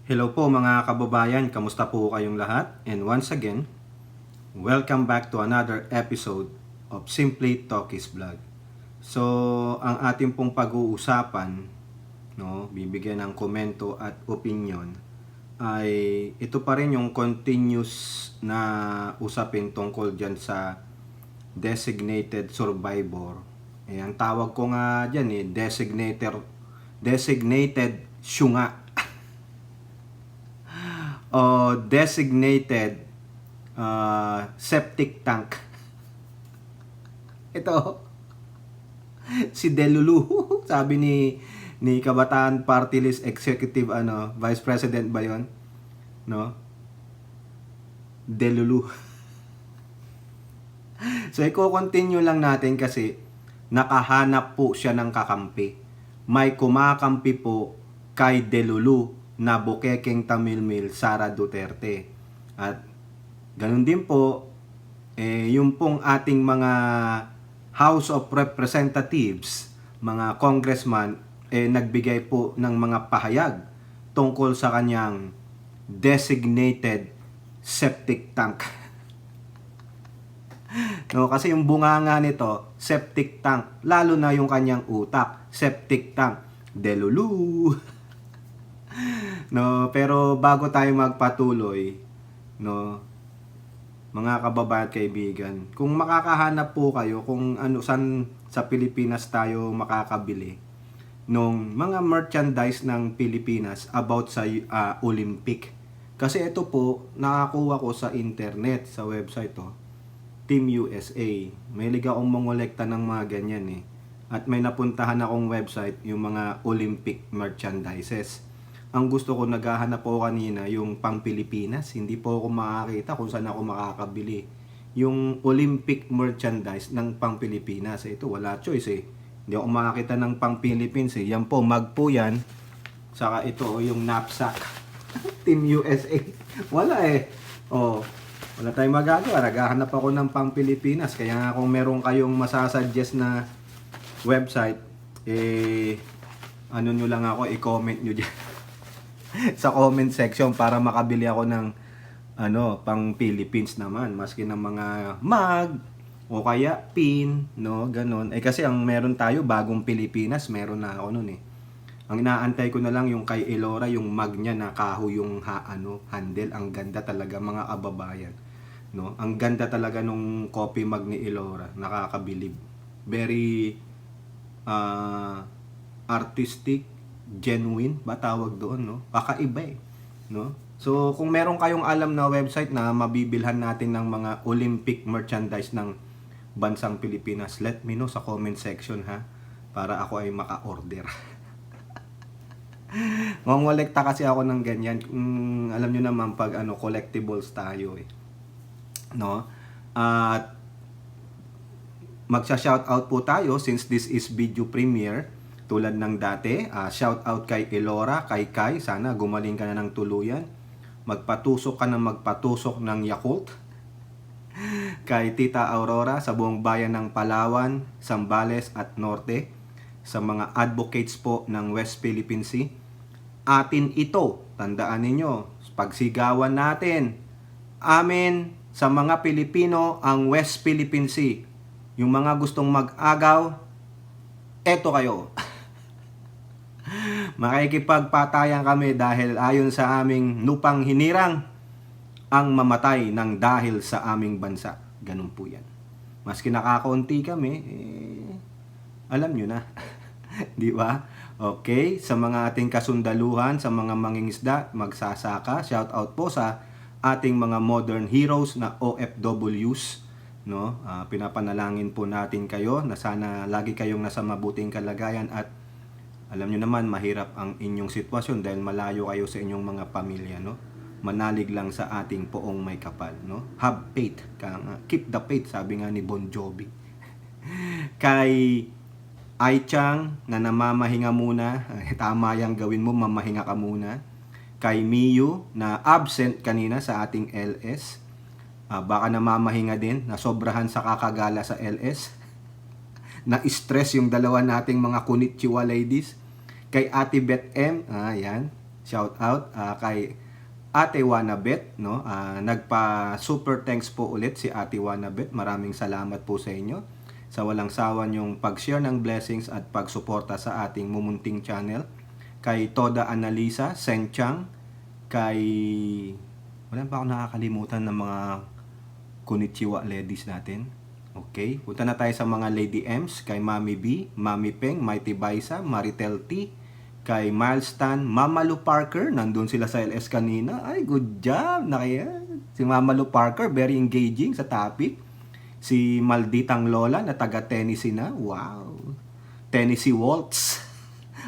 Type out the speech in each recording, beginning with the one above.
Hello po mga kababayan, kamusta po kayong lahat? And once again, welcome back to another episode of Simply Talkies Vlog. So, ang ating pong pag-uusapan, bibigyan ng komento at opinion, ay ito pa rin yung continuous na usapin tungkol dyan sa designated survivor. Ang tawag ko nga dyan designated syunga o designated septic tank. Ito, si Delulu, sabi ni Kabataan Party List Executive Vice President ba 'yon? No? Delulu. So i-continue lang natin kasi nakahanap po siya ng kakampi. May kumakampi po kay Delulu na Bukekeng Tamilmil Sara Duterte. At ganun din po, yung pong ating mga House of Representatives, mga congressman, nagbigay po ng mga pahayag tungkol sa kanyang designated septic tank. No, kasi yung bunganga nito, septic tank, lalo na yung kanyang utak, septic tank, Delulu. No, pero bago tayo magpatuloy, mga kababayan at kaibigan, kung makakahanap po kayo kung saan sa Pilipinas tayo makakabili nung mga merchandise ng Pilipinas about sa Olympic. Kasi ito po, nakakuha ko sa internet, sa website Team USA. May liga akong mangolekta ng mga ganyan At may napuntahan akong website, yung mga Olympic merchandises. Ang gusto ko, naghahanap po kanina yung pang Pilipinas. Hindi po ako makakita kung saan ako makakabili. Yung Olympic merchandise ng pang Pilipinas. Ito, wala choice Hindi ako makakita ng pang Philippines Yan po, mag po yan. Saka ito, yung knapsack. Team USA. Wala wala tayong magagawa. Naghahanap ako ng pang Pilipinas. Kaya nga kung meron kayong masasuggest na website, nyo lang ako, i-comment nyo dyan. Sa comment section para makabili ako ng pang Philippines naman, maski ng mga mug o kaya pin, ganon. Kasi ang meron tayo bagong Pilipinas, meron na ako noon Ang inaantay ko na lang yung kay Elora, yung mug niya na kahoy yung handle. Ang ganda talaga mga kababayan. Ang ganda talaga nung coffee mug ni Elora, nakakabilib. Very artistic, genuine ba tawag doon, kakaiba So kung meron kayong alam na website na mabibilhan natin ng mga Olympic merchandise ng bansang Pilipinas, let me know sa comment section para ako ay maka-order. Mangolekta kasi ako ng ganyan. Alam nyo naman pag collectibles tayo At magsha-shoutout po tayo since this is video premiere. Tulad ng dati, shout out kay Elora, kay Kai, sana gumaling ka na ng tuluyan. Magpatusok ka na magpatusok ng Yakult. Kay Tita Aurora sa buong bayan ng Palawan, Zambales at Norte. Sa mga advocates po ng West Philippine Sea. Atin ito, tandaan ninyo, pagsigawan natin. Amin sa mga Pilipino ang West Philippine Sea. Yung mga gustong mag-agaw, eto kayo. Makikipagpatayan kami dahil ayon sa aming lupang hinirang ang mamatay ng dahil sa aming bansa. Ganun po yan. Maski nakakaunti kami, alam nyo na. Di ba? Okay, sa mga ating kasundaluhan, sa mga mangingisda, magsasaka, shout out po sa ating mga modern heroes na OFWs. Pinapanalangin po natin kayo na sana lagi kayong nasa mabuting kalagayan at alam nyo naman, mahirap ang inyong sitwasyon dahil malayo kayo sa inyong mga pamilya, Manalig lang sa ating poong may kapal, Have faith. Keep the faith, sabi nga ni Bon Jovi. Kay Ai Chang na namamahinga muna, tama yang gawin mo, mamahinga ka muna. Kay Miyu na absent kanina sa ating LS. Baka namamahinga din, na sobrahan sa kakagala sa LS. Na-stress yung dalawa nating mga konnichiwa ladies. Kay Ate Beth M, yan. Shout out kay Ate Wanabet, no? Nagpa super thanks po ulit si Ate Wanabet. Maraming salamat po sa inyo sa walang sawa yung pag-share ng blessings at pagsuporta sa ating mumunting channel. Kay Toda Analisa, Seng Chang, kay wala pa ako nakakalimutan ng mga konnichiwa ladies natin. Okay, punta na tayo sa mga Lady M's, kay Mami B, Mami Peng, Mighty Baisa, Maritel T, kay Miles Tan, Mama Lu Parker, nandun sila sa LS kanina. Ay, good job na kaya. Si Mama Lu Parker, very engaging sa topic. Si Malditang Lola na taga Tennessee na. Wow. Tennessee Waltz.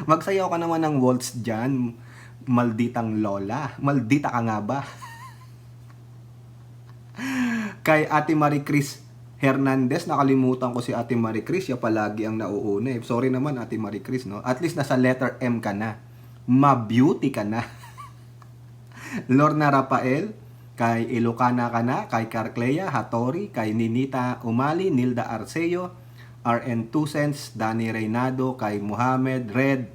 Magsayaw ka naman ng waltz dyan, Malditang Lola. Maldita ka nga ba? Kay Ate Marie Chris Hernandez, nakalimutan ko si Ate Marie Chris, siya palagi ang nauuna eh. Sorry naman Ate Marie Chris, no? At least nasa letter M ka na. Ma-beauty ka na. Lorna Rafael, kay Ilocana ka na, kay Carclea Hattori, kay Ninita Umali, Nilda Arceo, RN Tusens, Danny Reynado, kay Muhammad Red,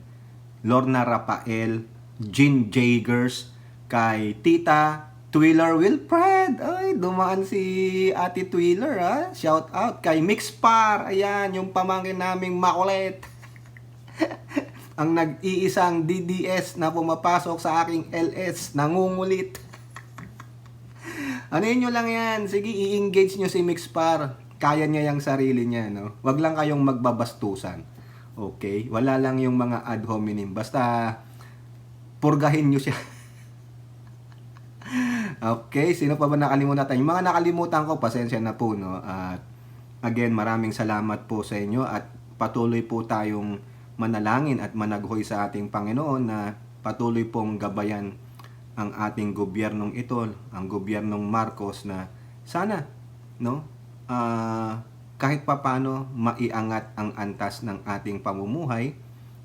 Lorna Rafael, Jean Jagers, kay Tita Twiller Wilfred. Ay, dumaan si Ate Twiller, ha? Shout out kay Mixpar. Ayan, yung pamangkin naming makulit. Ang nag-iisang DDS na pumapasok sa aking LS. Nangungulit. Ano nyo lang yan? Sige, i-engage nyo si Mixpar. Kaya niya yung sarili niya, no? Wag lang kayong magbabastusan. Okay? Wala lang yung mga ad hominem. Basta, purgahin nyo siya. Okay, sino pa ba nakalimutan? Yung mga nakalimutan ko, pasensya na po, no? At again, maraming salamat po sa inyo at patuloy po tayong manalangin at managhoy sa ating Panginoon na patuloy pong gabayan ang ating gobyernong ito, ang gobyernong Marcos, na sana, no? Kahit papano maiangat ang antas ng ating pamumuhay,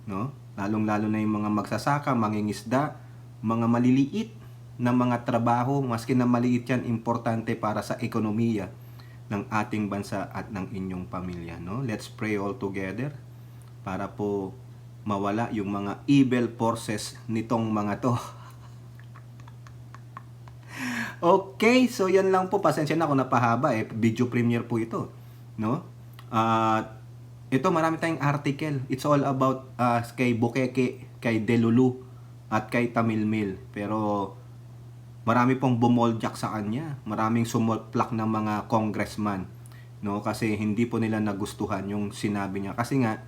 no? Lalong-lalo na yung mga magsasaka, mangingisda, mga maliliit na mga trabaho, maski na maliit yan, importante para sa ekonomiya ng ating bansa at ng inyong pamilya, no? Let's pray all together para po mawala yung mga evil forces nitong mga to. Okay, so yan lang po. Pasensya na kung napahaba eh. Video premiere po ito, no? Ito marami tayong article. It's all about kay Bukeke, kay Delulu at kay Tamilmil. Pero marami pong bumoljak sa kanya. Maraming sumolplak ng mga congressman, no? Kasi hindi po nila nagustuhan yung sinabi niya. Kasi nga,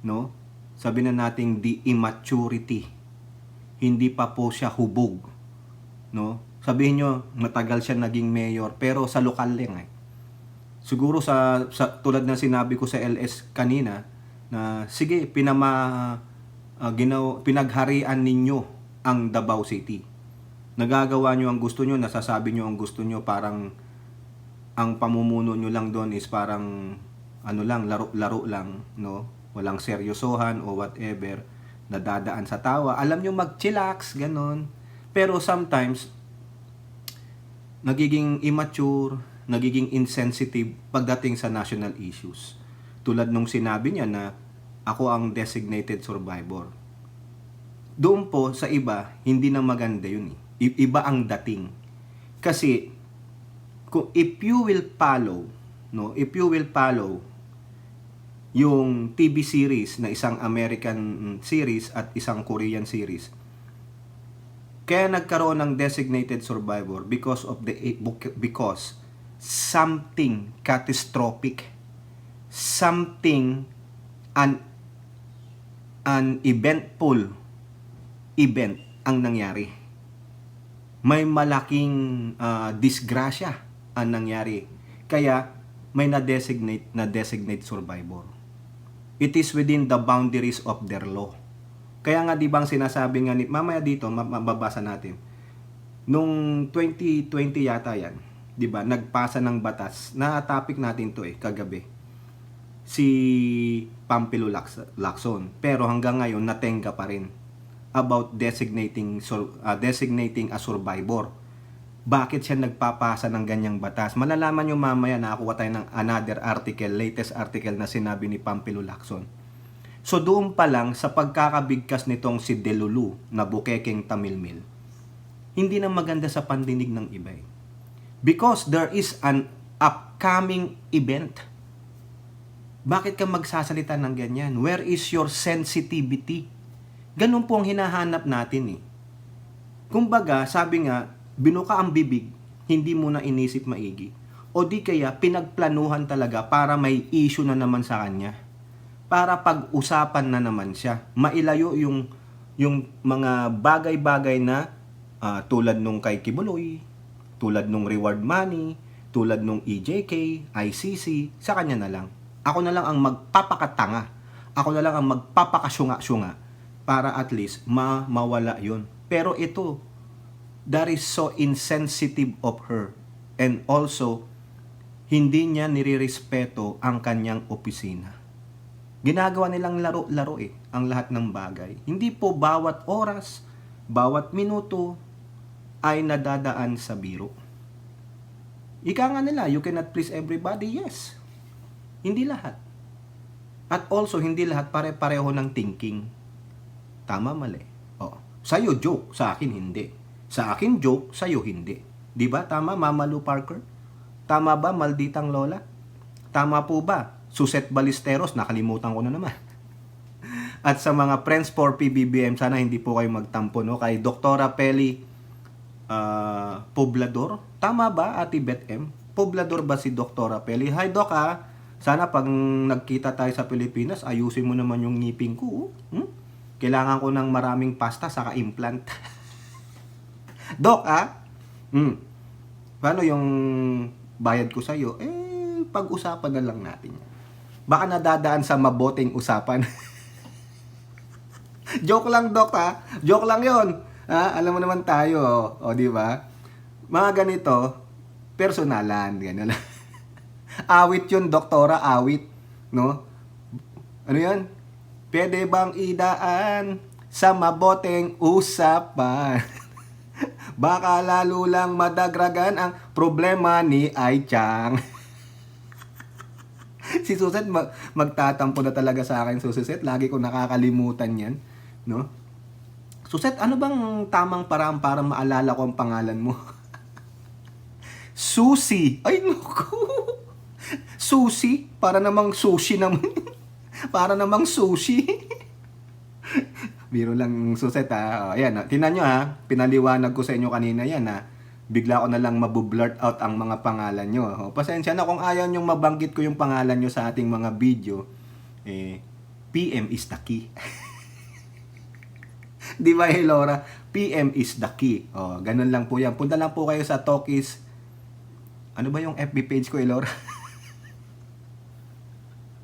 no? Sabi na nating the immaturity. Hindi pa po siya hubog, no? Sabihin nyo, matagal siya naging mayor, pero sa lokal lang eh. Siguro sa tulad ng sinabi ko sa LS kanina, na sige, pinagharian ninyo ang Davao City. Nagagawa nyo ang gusto nyo, nasasabi nyo ang gusto nyo, parang ang pamumuno nyo lang doon is parang ano lang, laro-laro lang, no? Walang seryosohan o whatever, nadadaan sa tawa. Alam nyo mag-chillax, ganon. Pero sometimes, nagiging immature, nagiging insensitive pagdating sa national issues. Tulad nung sinabi niya na ako ang designated survivor. Doon po sa iba, hindi na maganda yun eh. Iba ang dating. Kasi if you will follow, no, if you will follow yung TV series na isang American series at isang Korean series, kaya nagkaroon ng designated survivor because something catastrophic, something an eventful event ang nangyari. May malaking disgrasya ang nangyari. Kaya may na-designate survivor. It is within the boundaries of their law. Kaya nga di bang sinasabi nga ni, mamaya dito mababasa natin, nung 2020 yata yan, di ba, nagpasa ng batas, na topic natin to kagabi, si Pampilo Lacson, pero hanggang ngayon natenga pa rin about designating a survivor. Bakit siya nagpapasa ng ganyang batas? Malalaman nyo mamaya, nakakuha tayo ng another article, latest article na sinabi ni Pampilo Lacson. So doon pa lang sa pagkakabigkas nitong si Delulu na bukekeng tamilmil, hindi na maganda sa pandinig ng iba eh. Because there is an upcoming event. Bakit ka magsasalita ng ganyan? Where is your sensitivity? Ganun po ang hinahanap natin eh. Kumbaga, sabi nga, binuka ang bibig, hindi mo na inisip maigi. O di kaya, pinagplanuhan talaga para may issue na naman sa kanya. Para pag-usapan na naman siya. Mailayo yung mga bagay-bagay na tulad nung kay Kibuloy, tulad nung reward money, tulad nung EJK, ICC, sa kanya na lang. Ako na lang ang magpapakatanga. Ako na lang ang magpapakasyunga-syunga para at least mawala yun. Pero ito, that is so insensitive of her. And also, hindi niya nirirespeto ang kanyang opisina. Ginagawa nilang laro-laro ang lahat ng bagay. Hindi po bawat oras, bawat minuto ay nadadaan sa biro. Ika nga nila, you cannot please everybody, yes. Hindi lahat. At also, hindi lahat pare-pareho ng thinking. Tama, mali. Sa'yo joke, sa akin hindi. Sa akin joke, sa'yo hindi. Di ba? Tama, Mama Lou Parker? Tama ba, Malditang Lola? Tama po ba? Suset Ballesteros, nakalimutan ko na naman. At sa mga friends for PBBM, sana hindi po kayo magtampo, no? Kay Dr. Peli Poblador. Tama ba, Ate Beth M? Poblador ba si Dr. Peli? Hi, Doc, ha? Sana pag nagkita tayo sa Pilipinas, ayusin mo naman yung ngipin ko. Kailangan ko ng maraming pasta saka implant. Doc, paano yung bayad ko sa'yo? Pag-usapan na lang natin yan. Baka nadadaan sa maboteng usapan. Joke lang, Doc, ha? Joke lang yon. Alam mo naman tayo, di ba? Mga ganito, personalan, gano'n lang. Awit yun, doktora, awit. No? Ano yan? Pwede bang idaan sa maboteng usapan? Baka lalo lang madagragan ang problema ni Ai Chang. Si Suset magtatampo na talaga sa akin, Suset. Lagi ko nakakalimutan yan. No? Suset, ano bang tamang paraan para maalala ko ang pangalan mo? Susi. Ay, naku. Susi? Para namang sushi naman. Para namang sushi. Biro lang, Suset, ha. Ayan, tinan nyo, ha. Pinaliwanag ko sa inyo kanina yan, ha. Bigla ko na lang mabublurt out ang mga pangalan nyo. Pasensya na kung ayaw nyong mabanggit ko yung pangalan nyo sa ating mga video. PM is the key. Di ba, Laura? PM is the key. Ganun lang po yan. Punta lang po kayo sa Talkies. Ano ba yung FB page ko, Laura?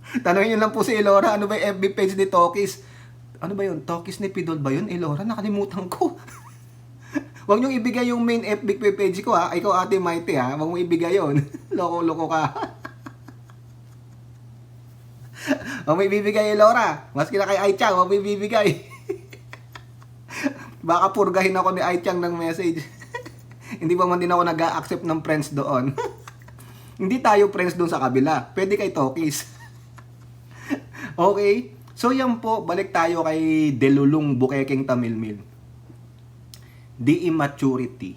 Tanongin nyo lang po si Elora, ano ba yung FB page ni Talkies? Ano ba yun? Talkies ni Pidol ba yun? Elora, nakalimutan ko. Huwag nyo ibigay yung main FB page ko, ha? Ikaw, Ate Mighty, ha? Huwag mo ibigay yun. Loko-loko ka. Huwag mo ibibigay, Elora. Maski na kay Aichang, huwag mo ibibigay. Baka purgahin ako ni Aichang ng message. Hindi pa man din ako nag-a-accept ng friends doon. Hindi tayo friends doon sa kabila. Pwede kay Talkies. Okay? So yan po, balik tayo kay Delulung Bukekeng Tamilmil. The immaturity,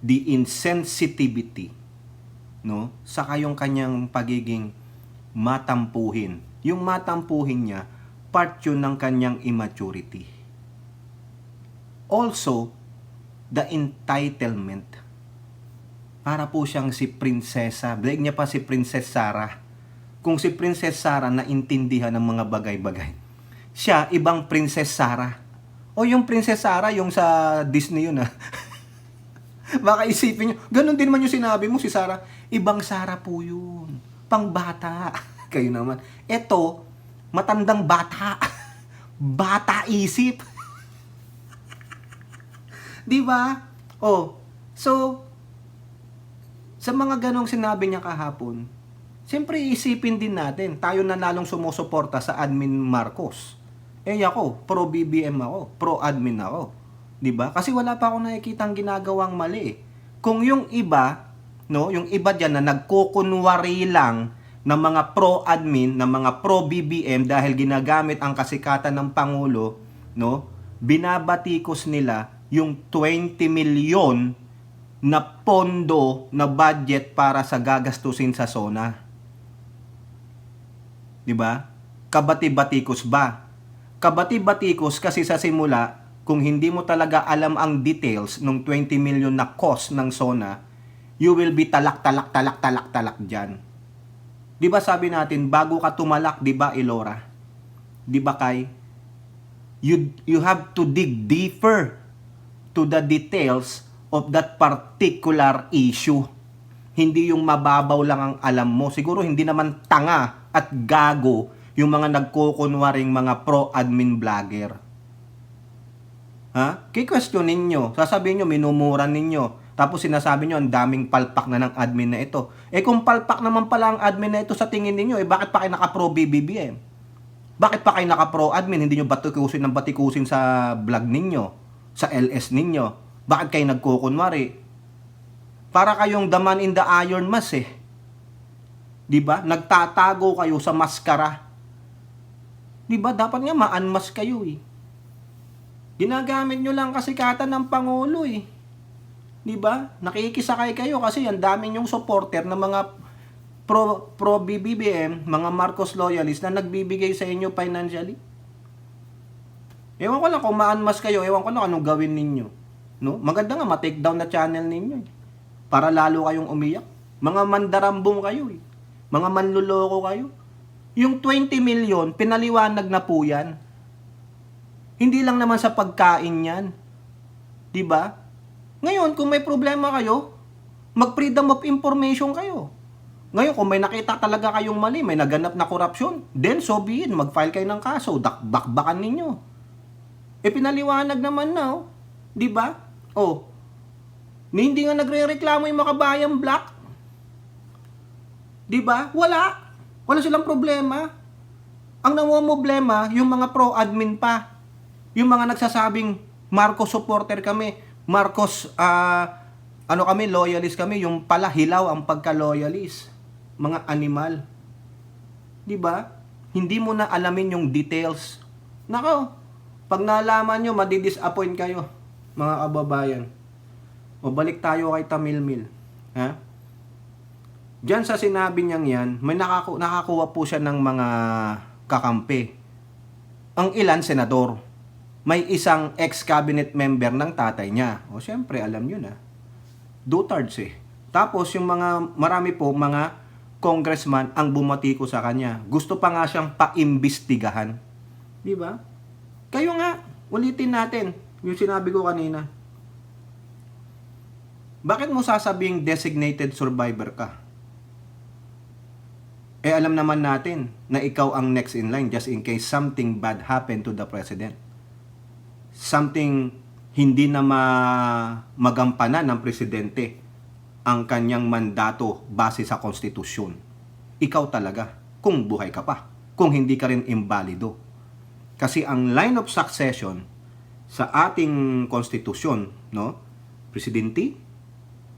the insensitivity, no? Saka yung kanyang pagiging matampuhin. Yung matampuhin niya, part yun ng kanyang immaturity. Also, the entitlement. Para po siyang si Prinsesa. Break niya pa si Princess Sarah. Kung si Princess Sarah naintindihan ng mga bagay-bagay, siya, ibang Princess Sarah. O yung Princess Sarah, yung sa Disney yun, ha? Baka isipin nyo, ganun din man yung sinabi mo, si Sarah. Ibang Sarah po yun. Pangbata. Kayo naman. Eto, matandang bata. Bata isip. Di ba? So, sa mga ganong sinabi niya kahapon, siyempre isipin din natin, tayo na lalong sumusuporta sa admin Marcos. Ako, pro BBM ako, pro admin ako. 'Di ba? Kasi wala pa akong nakikitang ginagawang mali. Kung yung iba, no, yung iba diyan na nagkukunwari lang ng mga pro-admin, ng mga pro-BBM dahil ginagamit ang kasikatan ng Pangulo, no? Binabatikos nila yung 20 milyon na pondo na budget para sa gagastusin sa SONA. 'Di ba? Kabati-batikos ba? Kabati-batikos kasi sa simula, kung hindi mo talaga alam ang details ng 20 million na cost ng SONA, you will be talak dyan. Di ba sabi natin, bago ka tumalak, di ba Ilora? Di ba Kai? You have to dig deeper to the details of that particular issue. Hindi yung mababaw lang ang alam mo. Siguro hindi naman tanga at gago yung mga nagkukunwaring mga pro-admin vlogger. Ha? Kikwestyunin nyo. Sasabihin nyo, minumuran ninyo. Tapos sinasabi nyo, ang daming palpak na ng admin na ito. Eh kung palpak naman pala ang admin na ito sa tingin ninyo, eh bakit pa kayo naka-pro BBBM? Bakit pa kayo naka-pro admin? Hindi nyo batikusin ng batikusin sa vlog ninyo, sa LS ninyo. Bakit kayo nagkukunwari? Para kayong the man in the iron mask eh. Diba? Nagtatago kayo sa maskara. Diba? Dapat nga ma-unmask kayo eh. Ginagamit nyo lang kasikatan ng Pangulo eh. Diba? Nakikisakay kayo kasi ang dami nyong supporter ng mga pro BBBM, mga Marcos loyalists na nagbibigay sa inyo financially. Ewan ko lang kung ma-unmask kayo, ewan ko lang anong gawin ninyo. No? Maganda nga ma-take down na channel ninyo eh. Para lalo kayong umiyak. Mga mandarambong kayo eh. Mga manluloko kayo. Yung 20 million, pinaliwanag na po yan. Hindi lang naman sa pagkain yan. Diba? Ngayon, kung may problema kayo, mag-freedom of information kayo. Ngayon, kung may nakita talaga kayong mali, may naganap na korupsyon, then so be it, mag-file kayo ng kaso, bakbakan ninyo. Eh, pinaliwanag naman na, oh. Diba? Oh. Hindi nga nagre-reklamo yung makabayang black. Diba? Wala. Wala silang problema. Ang namumblema, yung mga pro-admin pa. Yung mga nagsasabing, Marcos supporter kami, Marcos, kami, loyalist kami, yung pala hilaw ang pagka-loyalist. Mga animal. Diba? Hindi mo na alamin yung details. Nako, pag nalaman nyo, madidisappoint kayo, mga kababayan. O balik tayo kay Tamilmil. Ha? Diyan sa sinabi niyang yan, may nakakuha po siya ng mga kakampi. Ang ilan, senador. May isang ex-cabinet member ng tatay niya. O syempre, alam nyo na. Dutards eh. Tapos yung marami po mga congressman ang bumati ko sa kanya. Gusto pa nga siyang paimbestigahan. Di ba? Kayo nga, ulitin natin yung sinabi ko kanina. Bakit mo sasabing designated survivor ka? Eh alam naman natin na ikaw ang next in line just in case something bad happen to the president. Something hindi na magampanan ng presidente ang kanyang mandato base sa konstitusyon. Ikaw talaga, kung buhay ka pa, kung hindi ka rin imbalido. Kasi ang line of succession sa ating konstitusyon, no? Presidente,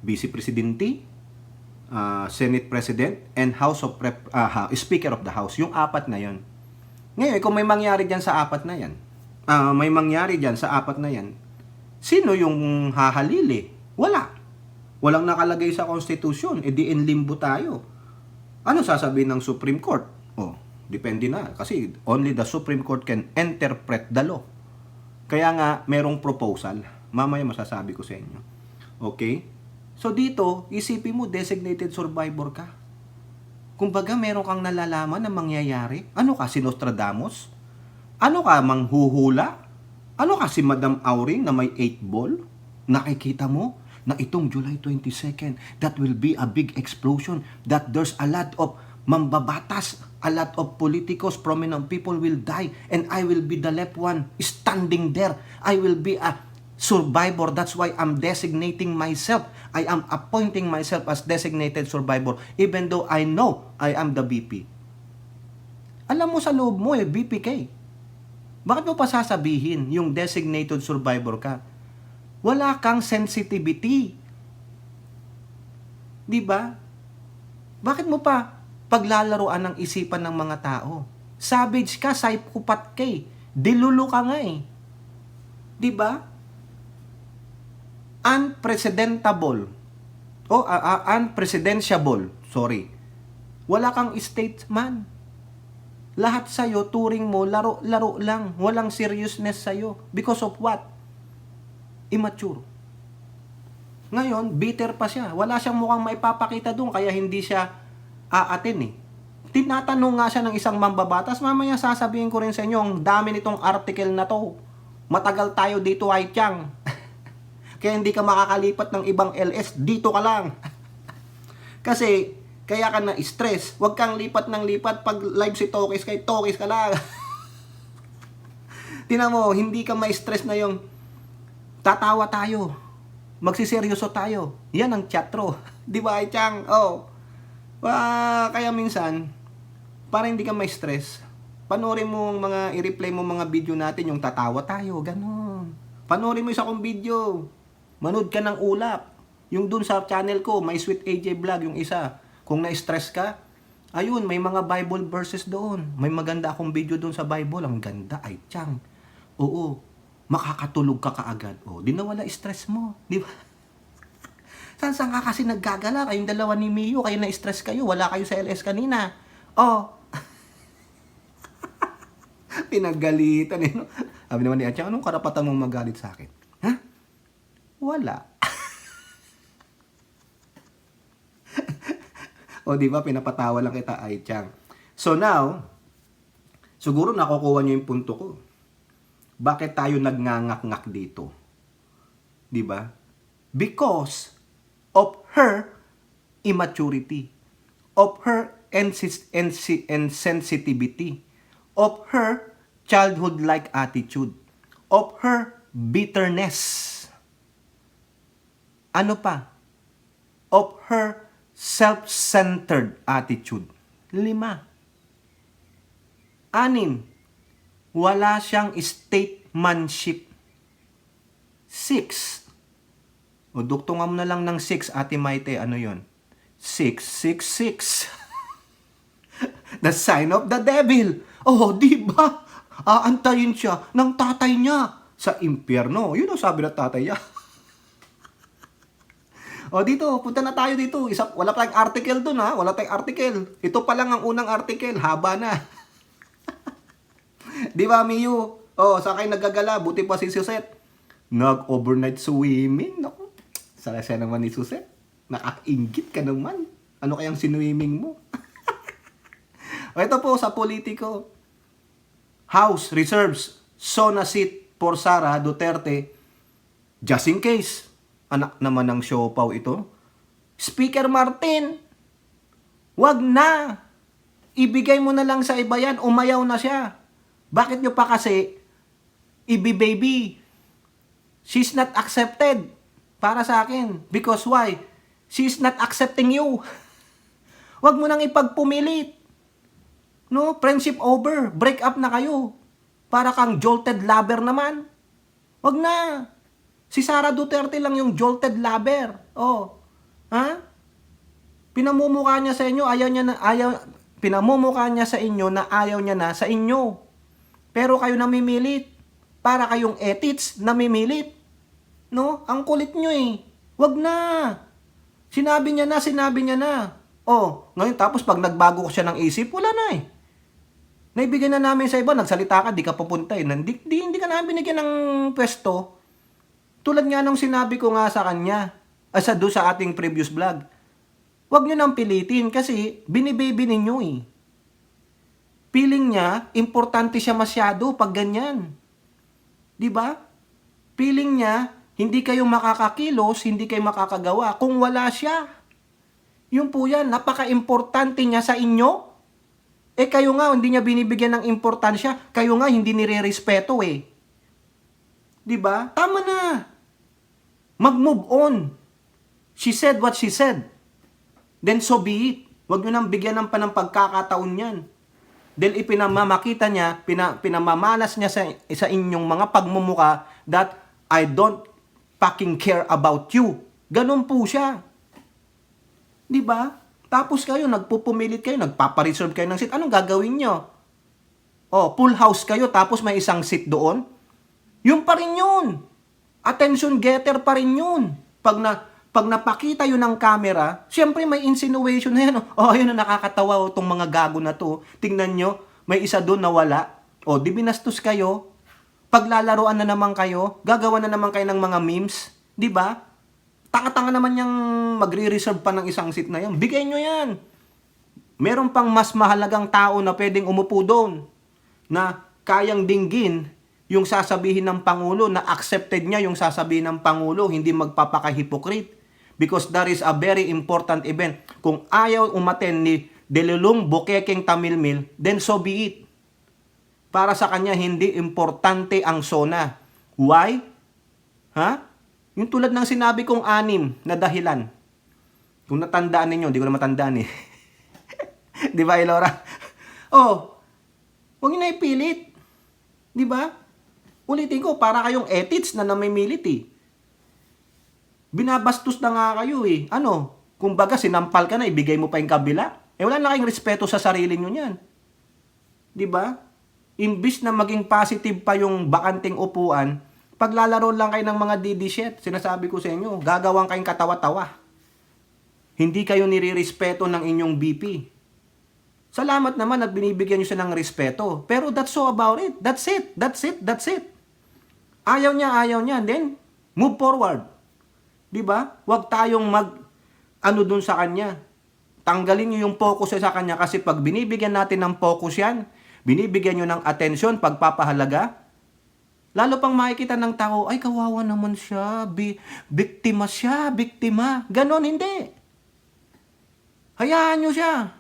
Vice Presidente, Senate President, and Speaker of the House. Yung apat na yan. Ngayon, kung may mangyari dyan sa apat na yan, sino yung hahalili? Wala. Walang nakalagay sa konstitusyon. E di in limbo tayo. Ano sasabihin ng Supreme Court? Oh, depende na. Kasi only the Supreme Court can interpret the law. Kaya nga, merong proposal. Mamaya masasabi ko sa inyo. Okay? So dito, isipin mo, designated survivor ka. Kumbaga, meron kang nalalaman na mangyayari. Ano ka, si Nostradamus? Ano ka, manghuhula? Ano ka, si Madam Auring na may 8 ball? Nakikita mo na itong July 22nd, that will be a big explosion, that there's a lot of mambabatas, a lot of politicos, prominent people will die, and I will be the left one standing there. I will be a survivor. That's why I'm designating myself. I am appointing myself as designated survivor, even though I know I am the BP. Alam mo sa loob mo BPK. Bakit mo pa sasabihin yung designated survivor ka? Wala kang sensitivity. Di ba? Bakit mo pa paglalaruan ng isipan ng mga tao. Savage ka, psychopath ka eh. Dilulo ka nga eh. Di ba? Unpresidentable. Unpresidentiable. Sorry. Wala kang statesman. Lahat sa'yo, turing mo, laro-laro lang. Walang seriousness sa'yo. Because of what? Immature. Ngayon, bitter pa siya. Wala siyang mukhang maipapakita doon, kaya hindi siya aatin eh. Tinatanong nga siya ng isang mambabatas, mamaya sasabihin ko rin sa inyo, ang dami nitong article na to. Matagal tayo dito, ay tiyang. Kaya hindi ka makakalipat ng ibang LS, dito ka lang. Kasi, kaya ka na-stress. Huwag kang lipat ng lipat pag live si Tokis, kay Tokis ka lang. Tingnan mo, hindi ka ma-stress na yung tatawa tayo. Magsiseryoso tayo. Yan ang chatro. Di ba, Chang? Oh. Kaya minsan, para hindi ka ma-stress, panoorin mo mga, i-replay mo mga video natin, yung tatawa tayo, ganun. Panoorin mo isa kong video. Manood ka ng ulap. Yung dun sa channel ko, My Sweet AJ Vlog, yung isa. Kung na-stress ka, ayun, may mga Bible verses doon. May maganda akong video doon sa Bible. Ang ganda, ay Chang. Oo. Makakatulog ka kaagad. O, di nawala stress mo. Di ba? Saan ka kasi naggagala? Kayong dalawa ni Mio, kayo na-stress kayo. Wala kayo sa LS kanina. O. Pinagalitan eh. No? Sabi naman ni Atchang, anong karapatan mong magalit sa akin? Ha? Wala. O, di ba? Pinapatawa lang kita, Atchang. So now, siguro nakukuha niyo yung punto ko. Bakit tayo nagngangak-ngak dito? 'Di ba? Because of her immaturity, of her insensitivity, of her childhood-like attitude, of her bitterness. Ano pa? Of her self-centered attitude. 5. 6. Wala siyang statesmanship. 6. O dugtungan mo na lang ng 6, Ate Maite, ano yon? 666. The sign of the devil. Oh, di ba? Aantayin siya ng tatay niya sa impyerno. Yun ang sabi ng tatay niya. O dito, punta na tayo dito. Wala tayong article dun ha. Wala tayong article. Ito pa lang ang unang article. Haba na. Di ba, Miyu? Oh, saan kayo nagagala? Buti pa si Suset. Nag-overnight swimming. Naku, sarasya naman ni Suset. Nakakaingit ka naman. Ano kayang sinwimming mo? O, ito po sa politiko. House reserves SONA seat for Sara Duterte. Just in case. Anak naman ng siopaw ito. Speaker Martin, wag na. Ibigay mo na lang sa iba yan. Umayaw na siya. Bakit nyo pa kasi baby? She's not accepted para sa akin. Because why? She's not accepting you. Wag mo nang ipagpumilit. No? Friendship over. Break up na kayo. Para kang jolted lover naman. Wag na. Si Sara Duterte lang yung jolted lover. Oh. Ha? Pinamumukha niya sa inyo, pinamumukha niya sa inyo na ayaw niya na sa inyo. Pero kayo namimilit. Para kayong ethics namimilit. No? Ang kulit nyo eh. Wag na. Sinabi niya na. Oh, ngayon tapos pag nagbago ko siya ng isip, wala na eh. Naibigyan na namin sa iba, nagsalita ka, di ka pupunta eh. Hindi ka namin binigyan ng pwesto. Tulad nga nung sinabi ko nga sa kanya, doon sa ating previous vlog. Wag nyo nang pilitin kasi binibaby ninyo eh. Feeling niya, importante siya masyado pag ganyan. Di ba? Feeling niya, hindi kayo makakakilos, hindi kayo makakagawa kung wala siya. Yun po yan, napaka-importante niya sa inyo. Eh kayo nga, hindi niya binibigyan ng importansya. Kayo nga, hindi nire-respeto eh. Di ba? Tama na. Mag-move on. She said what she said. Then so be it. Huwag nyo nang bigyan ng pagkakataon yan. Dahil ipinamamakita niya, pinamamalas niya sa inyong mga pagmumuka that I don't fucking care about you. Ganun po siya. Di ba? Tapos kayo, nagpupumilit kayo, nagpapareserve kayo ng seat. Anong gagawin nyo? Oh, full house kayo, tapos may isang seat doon? Yun pa rin yun. Attention getter pa rin yun. Pag napakita yun ng camera, syempre may insinuation na yan. Oh, ayun na nakakatawa itong mga gago na to. Tingnan nyo, may isa doon na wala. Oh, di binastos kayo. Paglalaroan na naman kayo, gagawa na naman kayo ng mga memes. Di ba? Tanga-tanga naman yung magre-reserve pa ng isang seat na yan. Bigay nyo yan. Meron pang mas mahalagang tao na pwedeng umupo doon na kayang dinggin yung sasabihin ng Pangulo, na accepted niya yung sasabihin ng Pangulo, hindi magpapaka-hypocrite. Because that is a very important event. Kung ayaw umaten ni Delulong Bukekeng Tamilmil, then so be it. Para sa kanya, hindi importante ang SONA. Why? Ha? Yung tulad ng sinabi kong 6 na dahilan. Kung natandaan ninyo, hindi ko na matandaan eh. Di ba, Elora? Oh, huwag nyo na ipilit. Di ba? Ulitin ko, para kayong ethics na namimilit eh. Binabastos na nga kayo eh. Ano? Kumbaga, sinampal ka na, ibigay mo pa yung kabila. Eh, wala na kayong respeto sa sarili nyo niyan. Di ba? Imbis na maging positive pa yung bakanting upuan, paglalaro lang kayo ng mga DD shit, sinasabi ko sa inyo, gagawang kayong katawa-tawa. Hindi kayo nirirespeto ng inyong BP. Salamat naman at binibigyan nyo siya ng respeto. Pero that's so about it. That's it. That's it. That's it. Ayaw niya. Then, move forward. Diba? Huwag tayong dun sa kanya. Tanggalin nyo yung focus sa kanya kasi pag binibigyan natin ng focus yan, binibigyan nyo ng atensyon, pagpapahalaga, lalo pang makikita ng tao, ay kawawa naman siya, biktima siya, biktima. Ganon, hindi. Hayaan nyo siya.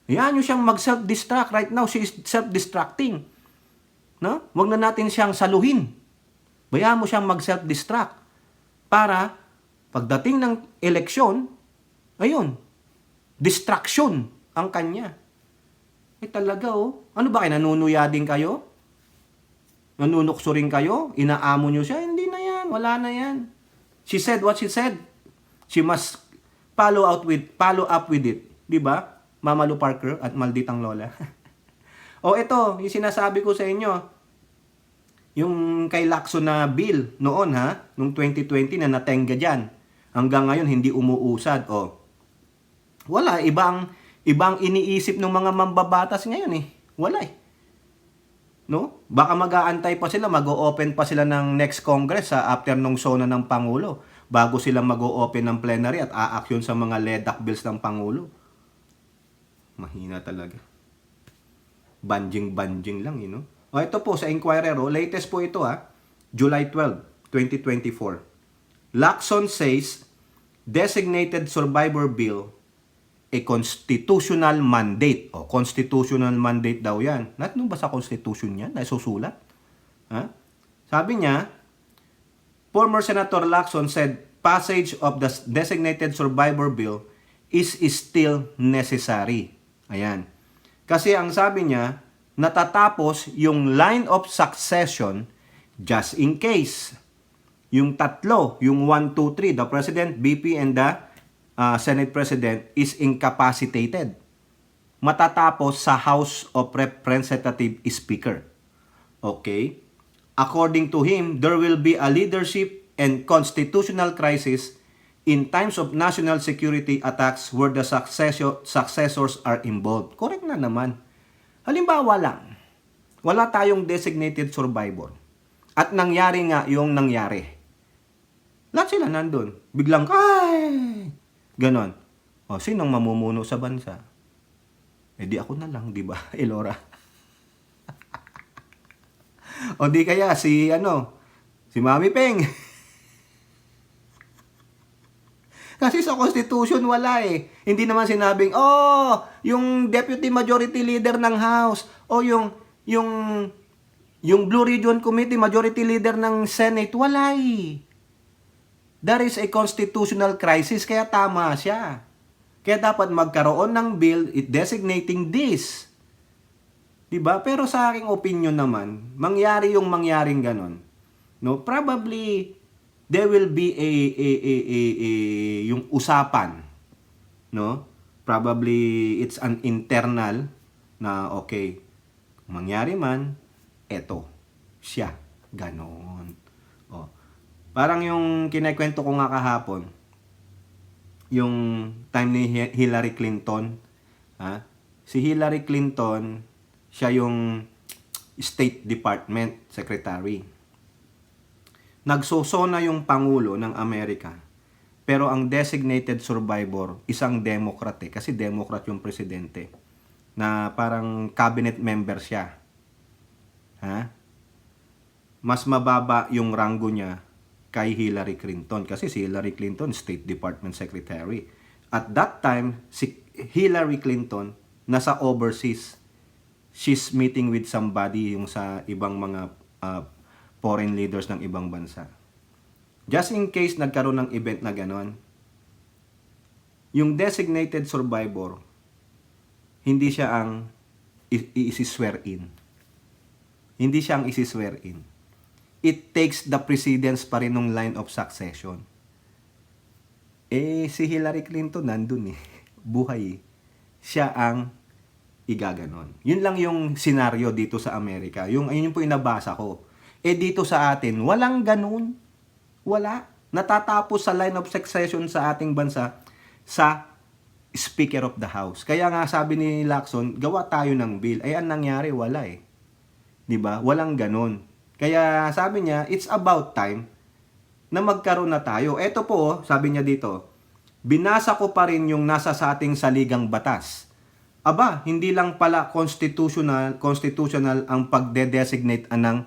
Hayaan nyo siyang mag-self-destruct. Right now, she is self-destructing. No? Huwag na natin siyang saluhin. Hayaan mo siyang mag-self-destruct. Para, pagdating ng eleksyon, ayun, distraction ang kanya. Eh talaga ano ba kayo, nanunuya din kayo? Nanunukso rin kayo? Inaamo nyo siya? Hindi na yan, wala na yan. She said what she said. She must follow up with it. Diba? Mama Lou Parker at malditang lola. Ito, yung sinasabi ko sa inyo, yung kay Lacson na bill noon noong 2020 na natenga dyan. Hanggang ngayon hindi umuusad. Wala, ibang iniisip ng mga mambabatas ngayon eh. Wala eh. No? Baka mag-aantay pa sila, mag-o-open pa sila ng next Congress after nung SONA ng Pangulo bago sila mag-o-open ng plenary at aaksyon sa mga LEDAC bills ng Pangulo. Mahina talaga. Banjing lang, you know? Ito po sa Inquirer, latest po ito July 12, 2024. Lacson says designated survivor bill a constitutional mandate. Constitutional mandate daw yan. Nandun ba sa constitution yan? Nasusulat? Sabi niya, former Senator Lacson said passage of the designated survivor bill is still necessary. Ayan. Kasi ang sabi niya, natatapos yung line of succession just in case. Yung tatlo, yung 1, 2, 3, the President, BP, and the Senate President is incapacitated. Matatapos sa House of Representative Speaker. Okay? According to him, there will be a leadership and constitutional crisis in times of national security attacks where the successors are involved. Correct na naman. Halimbawa lang, wala tayong designated survivor. At nangyari nga yung nangyari. Lahat sila nandun. Biglang, ganon. Sinong mamumuno sa bansa? Di ako na lang, di ba, Elora? Di kaya si Mami Peng. Kasi sa Constitution wala eh. Hindi naman sinabing, yung Deputy Majority Leader ng House, yung Blue Region Committee Majority Leader ng Senate, wala eh. There is a constitutional crisis, kaya tama siya. Kaya dapat magkaroon ng bill designating this. Diba? Pero sa aking opinion naman, mangyari yung mangyaring ganon. No, probably there will be yung usapan, no? Probably it's an internal na okay, mangyari man, eto, siya. Ganon. Oh. Parang yung kinikwento ko nga kahapon, yung time ni Hillary Clinton, ha? Si Hillary Clinton, siya yung State Department Secretary. Nagsosona yung Pangulo ng Amerika, pero ang designated survivor, isang Democrat kasi Democrat yung presidente, na parang cabinet member siya. Ha? Mas mababa yung ranggo niya kay Hillary Clinton kasi si Hillary Clinton, State Department Secretary. At that time, si Hillary Clinton nasa overseas. She's meeting with somebody yung sa ibang mga foreign leaders ng ibang bansa. Just in case nagkaroon ng event na ganon, yung designated survivor, hindi siya ang i-swear in. Hindi siya ang isi-swear in. It takes the precedence pa rin ng line of succession. Si Hillary Clinton nandun buhay. Siya ang igaganon. Yun lang yung senaryo dito sa Amerika. Ayun po yung nabasa ko. Dito sa atin, walang ganun. Wala. Natatapos sa line of succession sa ating bansa sa Speaker of the House. Kaya nga sabi ni Lacson, gawa tayo ng bill. Ang nangyari, wala 'Di ba? Walang ganun. Kaya sabi niya, it's about time na magkaroon na tayo. Ito po, sabi niya dito, binasa ko pa rin yung nasa sa ating saligang batas. Aba, hindi lang pala constitutional ang pagde-designate ng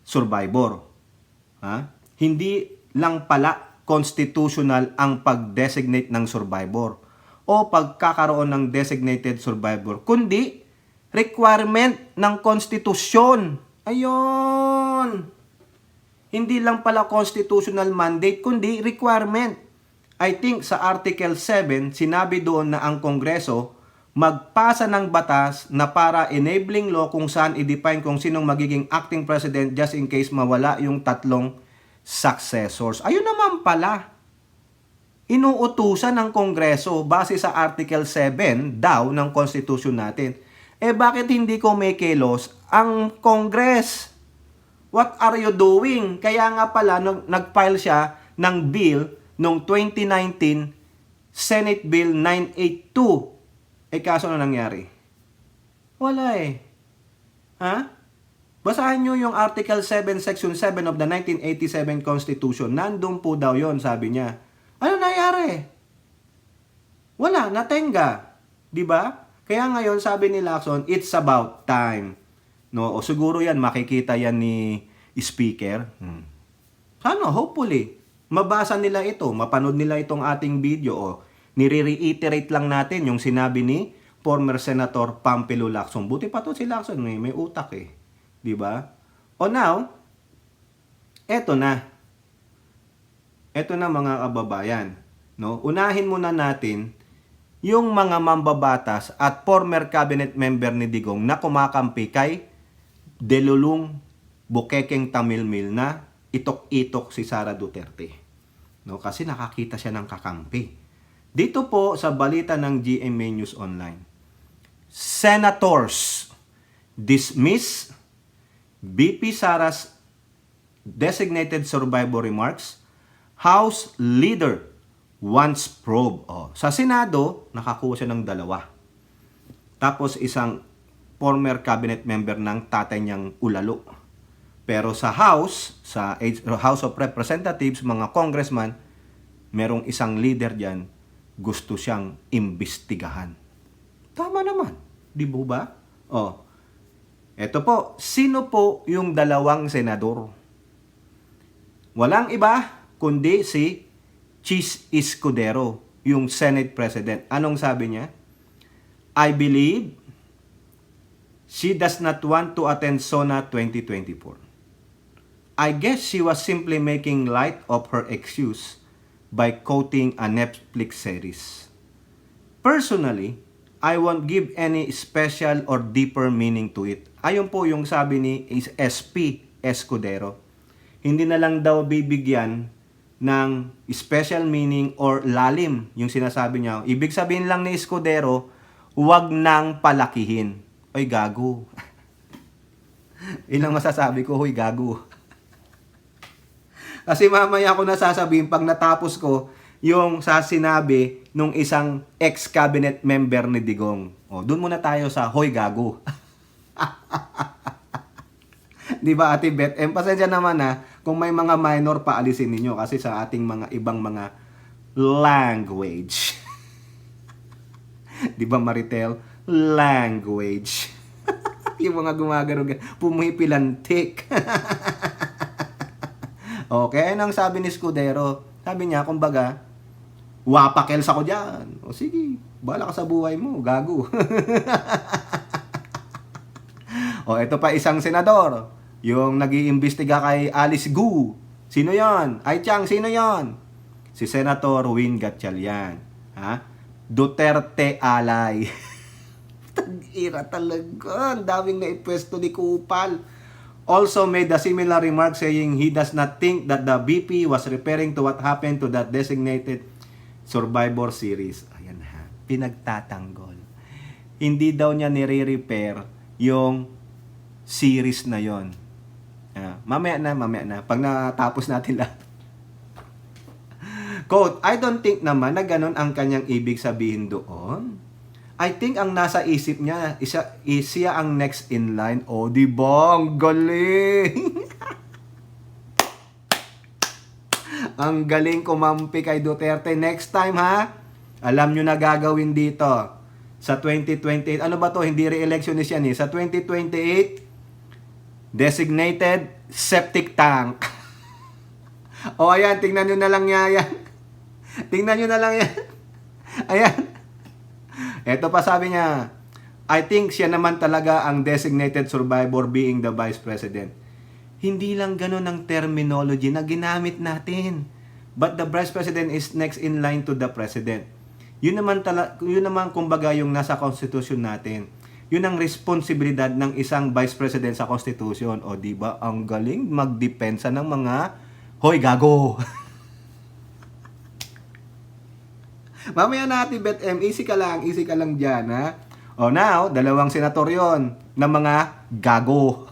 survivor. Ha? Hindi lang pala constitutional ang pag-designate ng survivor o pagkakaroon ng designated survivor, kundi requirement ng konstitusyon. Ayun! Hindi lang pala constitutional mandate, kundi requirement. I think sa Article 7, sinabi doon na ang Kongreso magpasa ng batas na para enabling law kung saan i-define kung sinong magiging acting president just in case mawala yung tatlong successors. Ayun naman pala. Inuutusan ng Kongreso base sa Article 7 daw ng Constitution natin. Bakit hindi ko kilos ang Congress? What are you doing? Kaya nga pala, nag-file siya ng bill noong 2019, Senate Bill 982. Kaso ano nangyari? Wala Ha? Basahin nyo yung Article 7, Section 7 of the 1987 Constitution. Nandun po daw yon, sabi niya. Ano nangyari? Wala, natenga. Diba? Kaya ngayon, sabi ni Lacson, it's about time. No? O siguro yan, makikita yan ni Speaker. Sana, hopefully, mabasa nila ito, mapanood nila itong ating video. O, nire-reiterate lang natin yung sinabi ni former Senator Pampilo Lacson. Buti pa to si Lacson, may utak Diba? O now, eto na. Eto na mga kababayan. No? Unahin muna natin yung mga mambabatas at former cabinet member ni Digong na kumakampi kay Delulung Bukekeng Tamilmil na itok-itok si Sara Duterte. No? Kasi nakakita siya ng kakampi. Dito po sa balita ng GMA News Online, Senators dismiss BP Sara's designated survivor remarks. House leader wants probe. Sa Senado, nakakuha siya ng 2. Tapos isang former cabinet member ng tatay niyang ulalo. Pero sa House of Representatives, mga congressman, merong isang leader diyan, gusto siyang imbestigahan. Tama naman, di ba? Eto po, sino po yung 2 senador? Walang iba kundi si Chis Escudero, yung Senate President. Anong sabi niya? I believe she does not want to attend SONA 2024. I guess she was simply making light of her excuse by quoting a Netflix series. Personally, I won't give any special or deeper meaning to it. Ayon po yung sabi ni SP Escudero. Hindi na lang daw bibigyan ng special meaning or lalim yung sinasabi niya. Ibig sabihin lang ni Escudero, huwag nang palakihin. Oy, gago. Ilang masasabi ko, huy, gago. Kasi mamaya ko nasasabihin pag natapos ko yung sa sinabi nung isang ex-cabinet member ni Digong. O, doon muna tayo sa hoy, gago. Di ba, Ate Beth? Pasensya naman kung may mga minor pa alisin ninyo kasi sa ating mga ibang mga language. Di ba, Maritel? Language. Yung mga gumagano, pumipilantik. Okay, anong sabi ni Escudero? Sabi niya, kumbaga, wapakels ako dyan. O sige, bahala ka sa buhay mo, gago. O, ito pa isang senador. Yung nag-iimbestiga kay Alice Gu. Sino yon? Ay, Chang, sino yon? Si Senator Win Gatchalian. Ha? Duterte alay. Tag-ira talaga. Ang daming naipwesto ni Kupal. Also made a similar remark saying he does not think that the BP was referring to what happened to that designated Survivor series. Ayan ha. Pinagtatanggol. Hindi daw niya nire-repair yung series na yon. Mamaya na. Pag natapos natin lahat. Quote, I don't think naman na ganun ang kanyang ibig sabihin doon. I think ang nasa isip niya, siya ang next in line. O, di ba? Ang galing! Ang galing kumampi kay Duterte. Next time, ha? Alam nyo na gagawin dito. Sa 2028, ano ba to? Hindi re-electionist yan eh. Sa 2028, designated septic tank. O, ayan. Tingnan nyo na lang yan. Tingnan nyo na lang yan. Ayan. Ito pa sabi niya, I think siya naman talaga ang designated survivor being the Vice President. Hindi lang ganun ang terminology na ginamit natin. But the Vice President is next in line to the President. Yun naman kumbaga yung nasa Constitution natin. Yun ang responsibilidad ng isang Vice President sa Constitution. O di ba ang galing magdepensa ng mga hoy gago. Mamaya natin, Bet M, easy ka lang dyan, ha? O now, dalawang senator yon ng mga gago.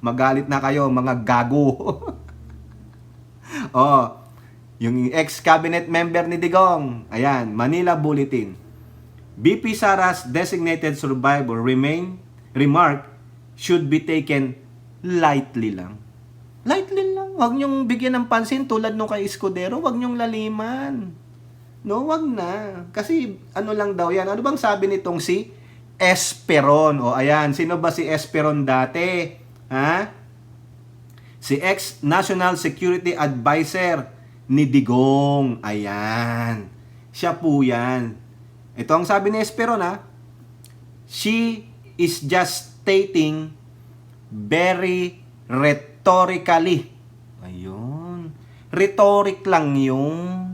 Magalit na kayo, mga gago. O, yung ex-cabinet member ni Digong, ayan, Manila Bulletin. BP Sara's designated survivor remark should be taken lightly lang. Lightly lang. Huwag niyong bigyan ng pansin tulad nung kay Escudero, huwag niyong laliman. No, wag na. Kasi ano lang daw yan. Ano bang sabi nitong si Esperon? O ayan, sino ba si Esperon dati? Ha? Si ex-National Security Advisor ni Digong. Ayan. Siya po yan. Ito ang sabi ni Esperon, ha? She is just stating very rhetorically. Ayun. Rhetoric lang yung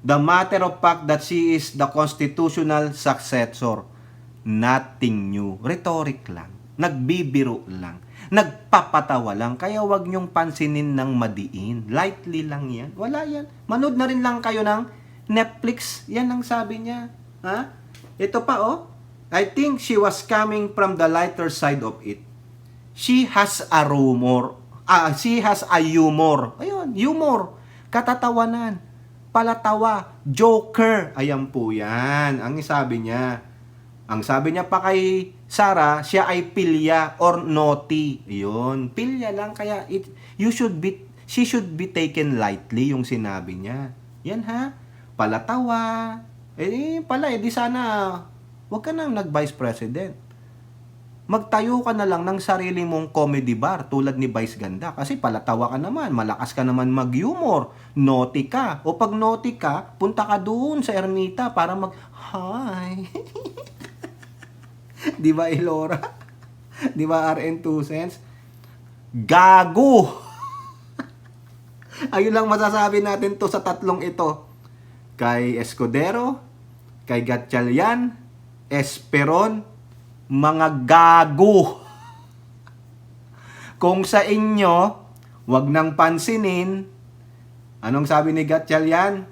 the matter of fact that she is the constitutional successor. Nothing new. Rhetoric lang. Nagbibiro lang. Nagpapatawa lang. Kaya wag niyong pansinin ng madiin. Lightly lang yan. Wala yan. Manood na rin lang kayo ng Netflix. Yan ang sabi niya. Ha? Ito pa, oh. I think she was coming from the lighter side of it. She has a rumor. She has a humor. Ayun, humor. Katatawanan. Palatawa, joker. Ayan po yan. Ang sabi niya. Ang sabi niya pa kay Sara, siya ay pilya or naughty. Ayun, pilya lang. Kaya she should be taken lightly yung sinabi niya. Yan ha. Palatawa. Di sana, wag ka nang nag-vice president. Magtayo ka na lang ng sarili mong comedy bar tulad ni Vice Ganda. Kasi palatawa ka naman, malakas ka naman mag-humor, naughty ka. O pag naughty ka, punta ka doon sa ermita para hi. Di ba, Elora? Di ba, RN 2 cents? Gago! Ayun lang masasabi natin to sa tatlong ito. Kay Escudero, kay Gatchalian, Esperon, mga gago. Kung sa inyo, wag nang pansinin, Anong sabi ni Gatchalian?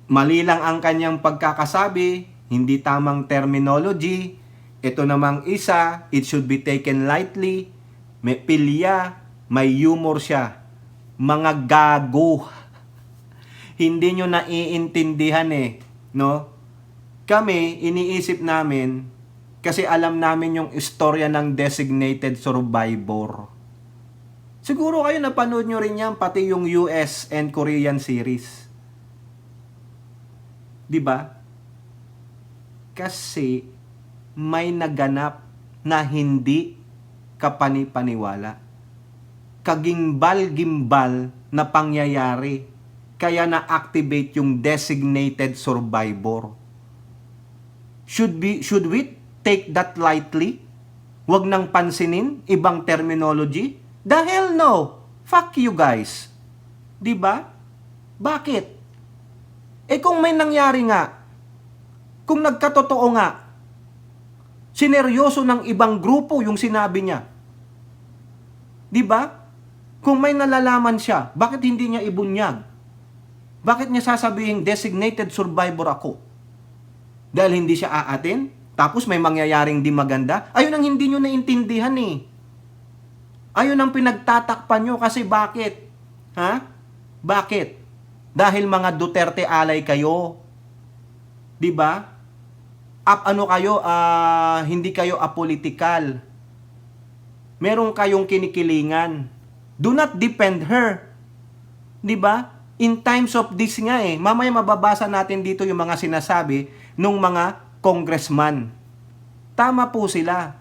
Mali lang ang kanyang pagkakasabi, hindi tamang terminology. Ito namang isa, it should be taken lightly. May pilya, may humor siya. Mga gago. Hindi nyo naiintindihan no? Kami, iniisip namin, kasi alam namin yung istorya ng designated survivor. Siguro kayo napanood nyo rin yan, pati yung US and Korean series. Diba? Kasi may naganap na hindi kapani-paniwala. Kagimbal-gimbal na pangyayari. Kaya na-activate yung designated survivor. Should we take that lightly? Huwag nang pansinin ibang terminology? The hell no! Fuck you guys. Diba? Bakit? Kung may nangyari nga, kung nagkatotoo nga, sineryoso ng ibang grupo yung sinabi niya. Diba? Kung may nalalaman siya, bakit hindi niya ibunyag? Bakit niya sasabihin designated survivor ako? Dahil hindi siya aatin? Tapos may mangyayaring di maganda? Ayun ang hindi nyo naintindihan Ayun ang pinagtatakpan nyo kasi bakit? Ha? Bakit? Dahil mga Duterte alay kayo. 'Di ba? Hindi kayo apolitical. Meron kayong kinikilingan. Do not defend her. 'Di ba? In times of this nga mamaya mababasa natin dito yung mga sinasabi ng mga congressman. Tama po sila.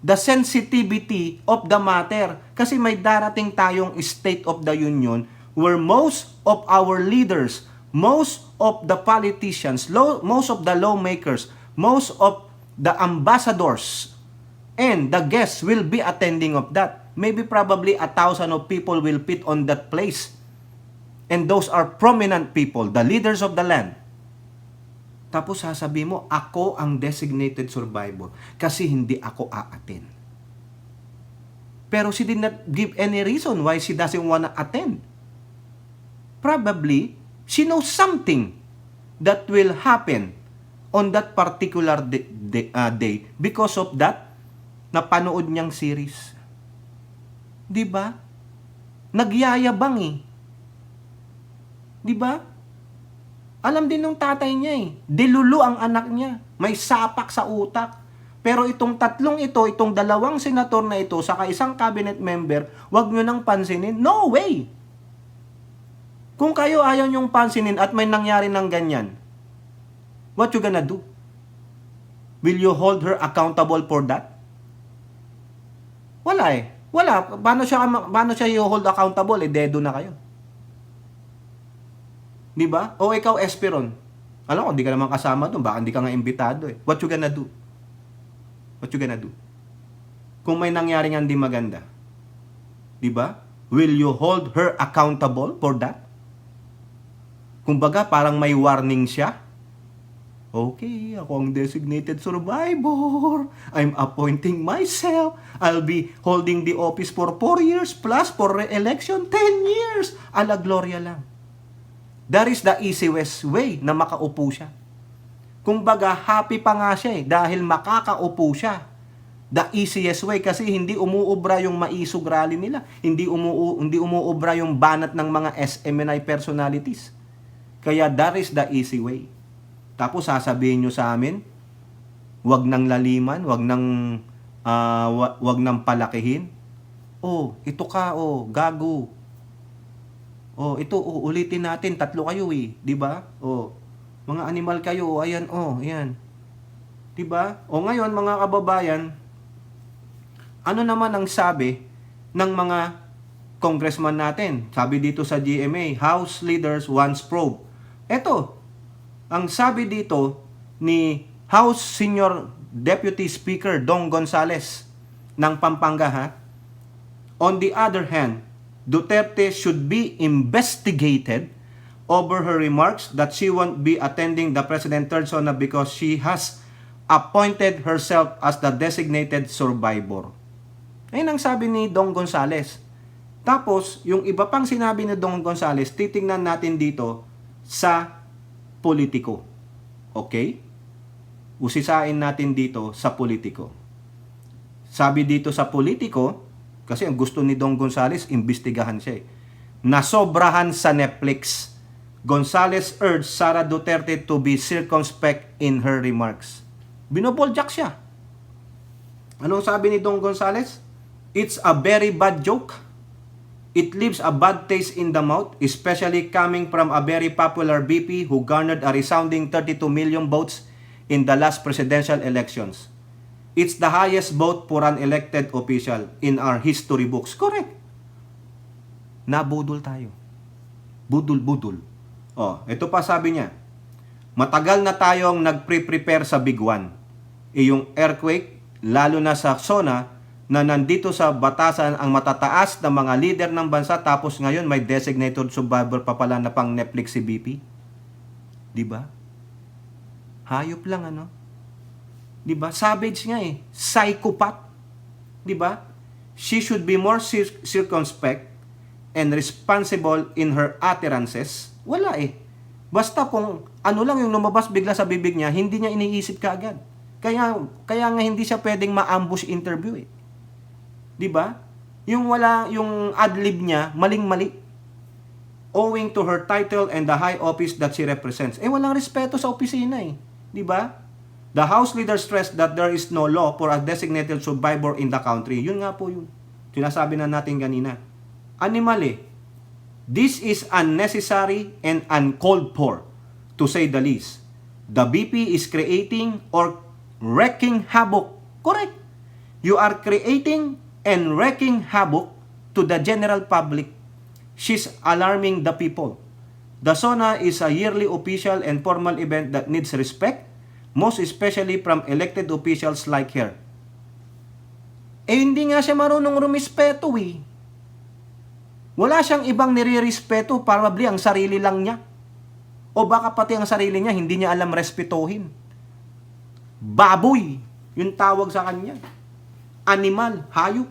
The sensitivity of the matter. Kasi may darating tayong State of the Union where most of our leaders, most of the politicians, most of the lawmakers, most of the ambassadors, and the guests will be attending of that. Maybe probably 1,000 of people will fit on that place. And those are prominent people, the leaders of the land. Tapos sasabihin mo, ako ang designated survivor kasi hindi ako aattend. Pero she did not give any reason why she doesn't wanna attend. Probably, she knows something that will happen on that particular day because of that napanood niyang series. Diba? Nagyayabang Diba? Alam din ng tatay niya Delulu ang anak niya. May sapak sa utak. Pero itong tatlong ito, itong dalawang senator na ito, saka isang cabinet member, wag nyo nang pansinin. No way! Kung kayo ayaw nyong pansinin at may nangyari ng ganyan, what you gonna do? Will you hold her accountable for that? Wala Wala. Paano siya i-hold accountable? Dedo na kayo. Di ba? O ikaw, Esperon. Alam ko, hindi ka naman kasama doon. Baka hindi ka nga imbitado What you gonna do? What you gonna do? Kung may nangyari nga hindi maganda. Di ba? Will you hold her accountable for that? Kumbaga, parang may warning siya. Okay, ako ang designated survivor. I'm appointing myself. I'll be holding the office for 4 years plus for re-election 10 years. Ala Gloria lang. That is the easiest way na makaupo siya. Kumbaga, happy pa nga siya dahil makakaupo siya. The easiest way kasi hindi umuubra yung maisog rally nila. Hindi umuubra yung banat ng mga SMNI personalities. Kaya that is the easy way. Tapos sasabihin nyo sa amin, wag nang laliman, wag nang palakihin. Ito ka, gago. Ito, ulitin natin, 3 kayo 'di ba? Mga animal kayo, ayan, ayan. 'Di ba? Ngayon mga kababayan, ano naman ang sabi ng mga congressman natin? Sabi dito sa GMA, House Leaders wants probe. Ito, ang sabi dito ni House Senior Deputy Speaker Dong Gonzales ng Pampanga On the other hand, Duterte should be investigated over her remarks that she won't be attending the President Third SONA because she has appointed herself as the designated survivor. Ayun ang sabi ni Dong Gonzales. Tapos, yung iba pang sinabi ni Don Gonzales, titingnan natin dito sa politiko. Okay? Usisain natin dito sa politiko. Sabi dito sa politiko, kasi ang gusto ni Don Gonzales, imbestigahan siya eh. Nasobrahan sa Netflix. Gonzales urged Sara Duterte to be circumspect in her remarks. Binoboljak siya. Anong sabi ni Don Gonzales? It's a very bad joke. It leaves a bad taste in the mouth, especially coming from a very popular VP who garnered a resounding 32 million votes in the last presidential elections. It's the highest vote for an elected official in our history books. Correct. Nabudol tayo. Budol-budol. Ito pa sabi niya. Matagal na tayong nagpre-prepare sa Big One. Yung earthquake, lalo na sa zona na nandito sa batasan ang matataas na mga leader ng bansa, tapos ngayon may designated survivor pa pala na pang Netflix si BP. Diba? Hayop lang ano? Diba? Savage nga eh. Psychopath. Diba? She should be more circumspect and responsible in her utterances. Wala eh. Basta kung ano lang yung lumabas bigla sa bibig niya, hindi niya iniisip kaagad. Kaya nga hindi siya pwedeng ma-ambush interview eh. 'Di ba? Yung ad-lib niya, maling-mali. Owing to her title and the high office that she represents. Walang respeto sa opisina eh. 'Di ba? The House leader stressed that there is no law for a designated survivor in the country. Yun nga po yun. Sinasabi na natin kanina. Animal eh. This is unnecessary and uncalled for, to say the least. The BP is creating or wreaking havoc. Correct. You are creating and wreaking havoc to the general public. She's alarming the people. The SONA is a yearly official and formal event that needs respect, most especially from elected officials like her. Hindi nga siya marunong rumispeto eh. Wala siyang ibang nire-respeto, probably ang sarili lang niya. O baka pati ang sarili niya, hindi niya alam respetuhin. Baboy, yung tawag sa kanya. Animal, hayop.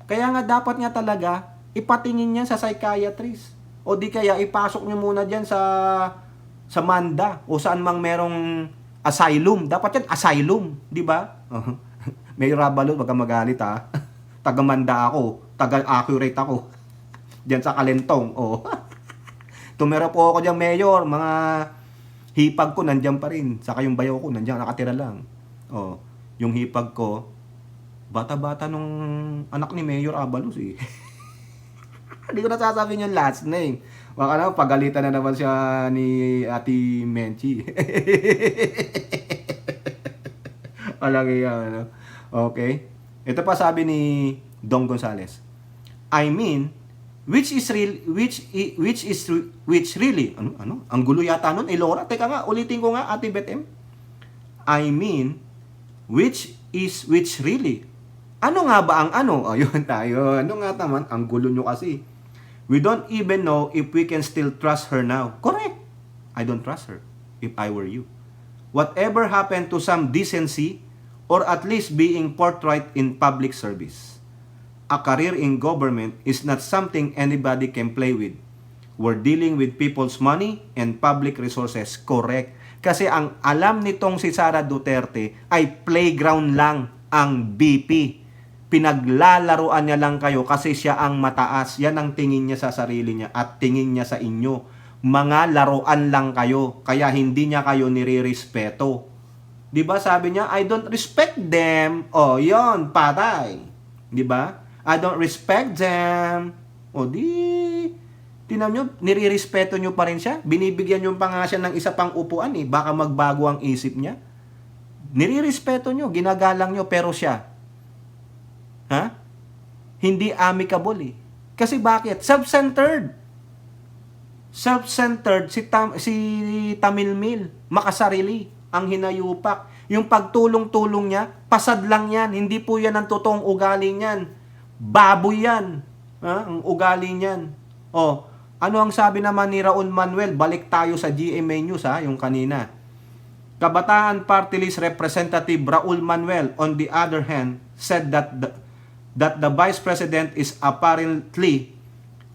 Kaya nga dapat nga talaga, ipatingin niya sa psychiatrist. O di kaya ipasok niyo muna dyan sa Manda o saan mang merong asylum. Dapat yan, asylum. Di ba? May Rabalot, wag kang magalit ha. Taga-Manda ako. Taga-accurate ako. Diyan sa Kalentong. Tumira po ako dyan, Mayor. Mga hipag ko, nandyan pa rin. Saka yung bayaw ko, nandyan, nakatira lang. Yung hipag ko, bata-bata nung anak ni Mayor Abalos eh. Hindi ko nasasabihin yung last name. Baka na, pagalitan na naman siya ni Ate Menchi. Walang iya, ano? Okay. Ito pa sabi ni Don Gonzales. I mean, which really, ano? Ang gulo yata nun, Laura. Teka nga, ulitin ko nga, Ate Betem. I mean, which really. Ano nga ba ang ano? Ayun tayo. Ano nga naman? Ang gulo nyo kasi. We don't even know if we can still trust her now. Correct. I don't trust her if I were you. Whatever happened to some decency or at least being forthright in public service? A career in government is not something anybody can play with. We're dealing with people's money and public resources. Correct. Kasi ang alam nitong si Sara Duterte ay playground lang ang BP. Pinaglalaruan niya lang kayo kasi siya ang mataas. Yan ang tingin niya sa sarili niya at tingin niya sa inyo. Mga laruan lang kayo. Kaya hindi niya kayo nire-respeto. Diba sabi niya, I don't respect them. Yon, patay. Diba? I don't respect them. Tinan nyo, nire-respeto nyo pa rin siya. Binibigyan nyo pa nga siya ng isa pang upuan eh. Baka magbago ang isip niya. Nire-respeto nyo, ginagalang nyo, pero siya, hindi amicable eh. Kasi bakit? Self-centered. Self-centered si Tamilmil, makasarili, ang hinayupak. Yung pagtulong-tulong niya, pasad lang yan. Hindi po yan ang totoong ugali niyan. Baboy yan. Ang ugali niyan. Ano ang sabi naman ni Raul Manuel? Balik tayo sa GMA News yung kanina. Kabataan Party List Representative Raul Manuel, on the other hand, said that that the Vice President is apparently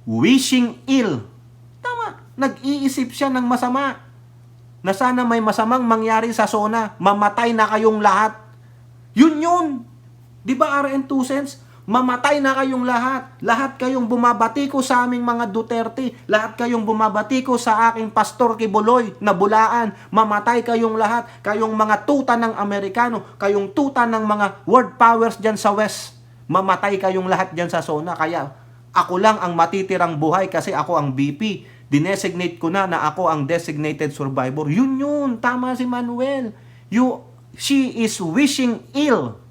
wishing ill. Tama, nag-iisip siya ng masama na sana may masamang mangyari sa SONA, mamatay na kayong lahat. Yun. Di ba RN 2 cents? Mamatay na kayong lahat. Lahat kayong bumabati ko sa aming mga Duterte. Lahat kayong bumabati ko sa aking Pastor Kibuloy na Bulaan. Mamatay kayong lahat. Kayong mga tuta ng Amerikano. Kayong tuta ng mga world powers dyan sa West. Mamatay kayong lahat dyan sa SONA. Kaya ako lang ang matitirang buhay kasi ako ang VP. Dinesignate ko na ako ang designated survivor. Yun. Tama si Manuel. She is wishing ill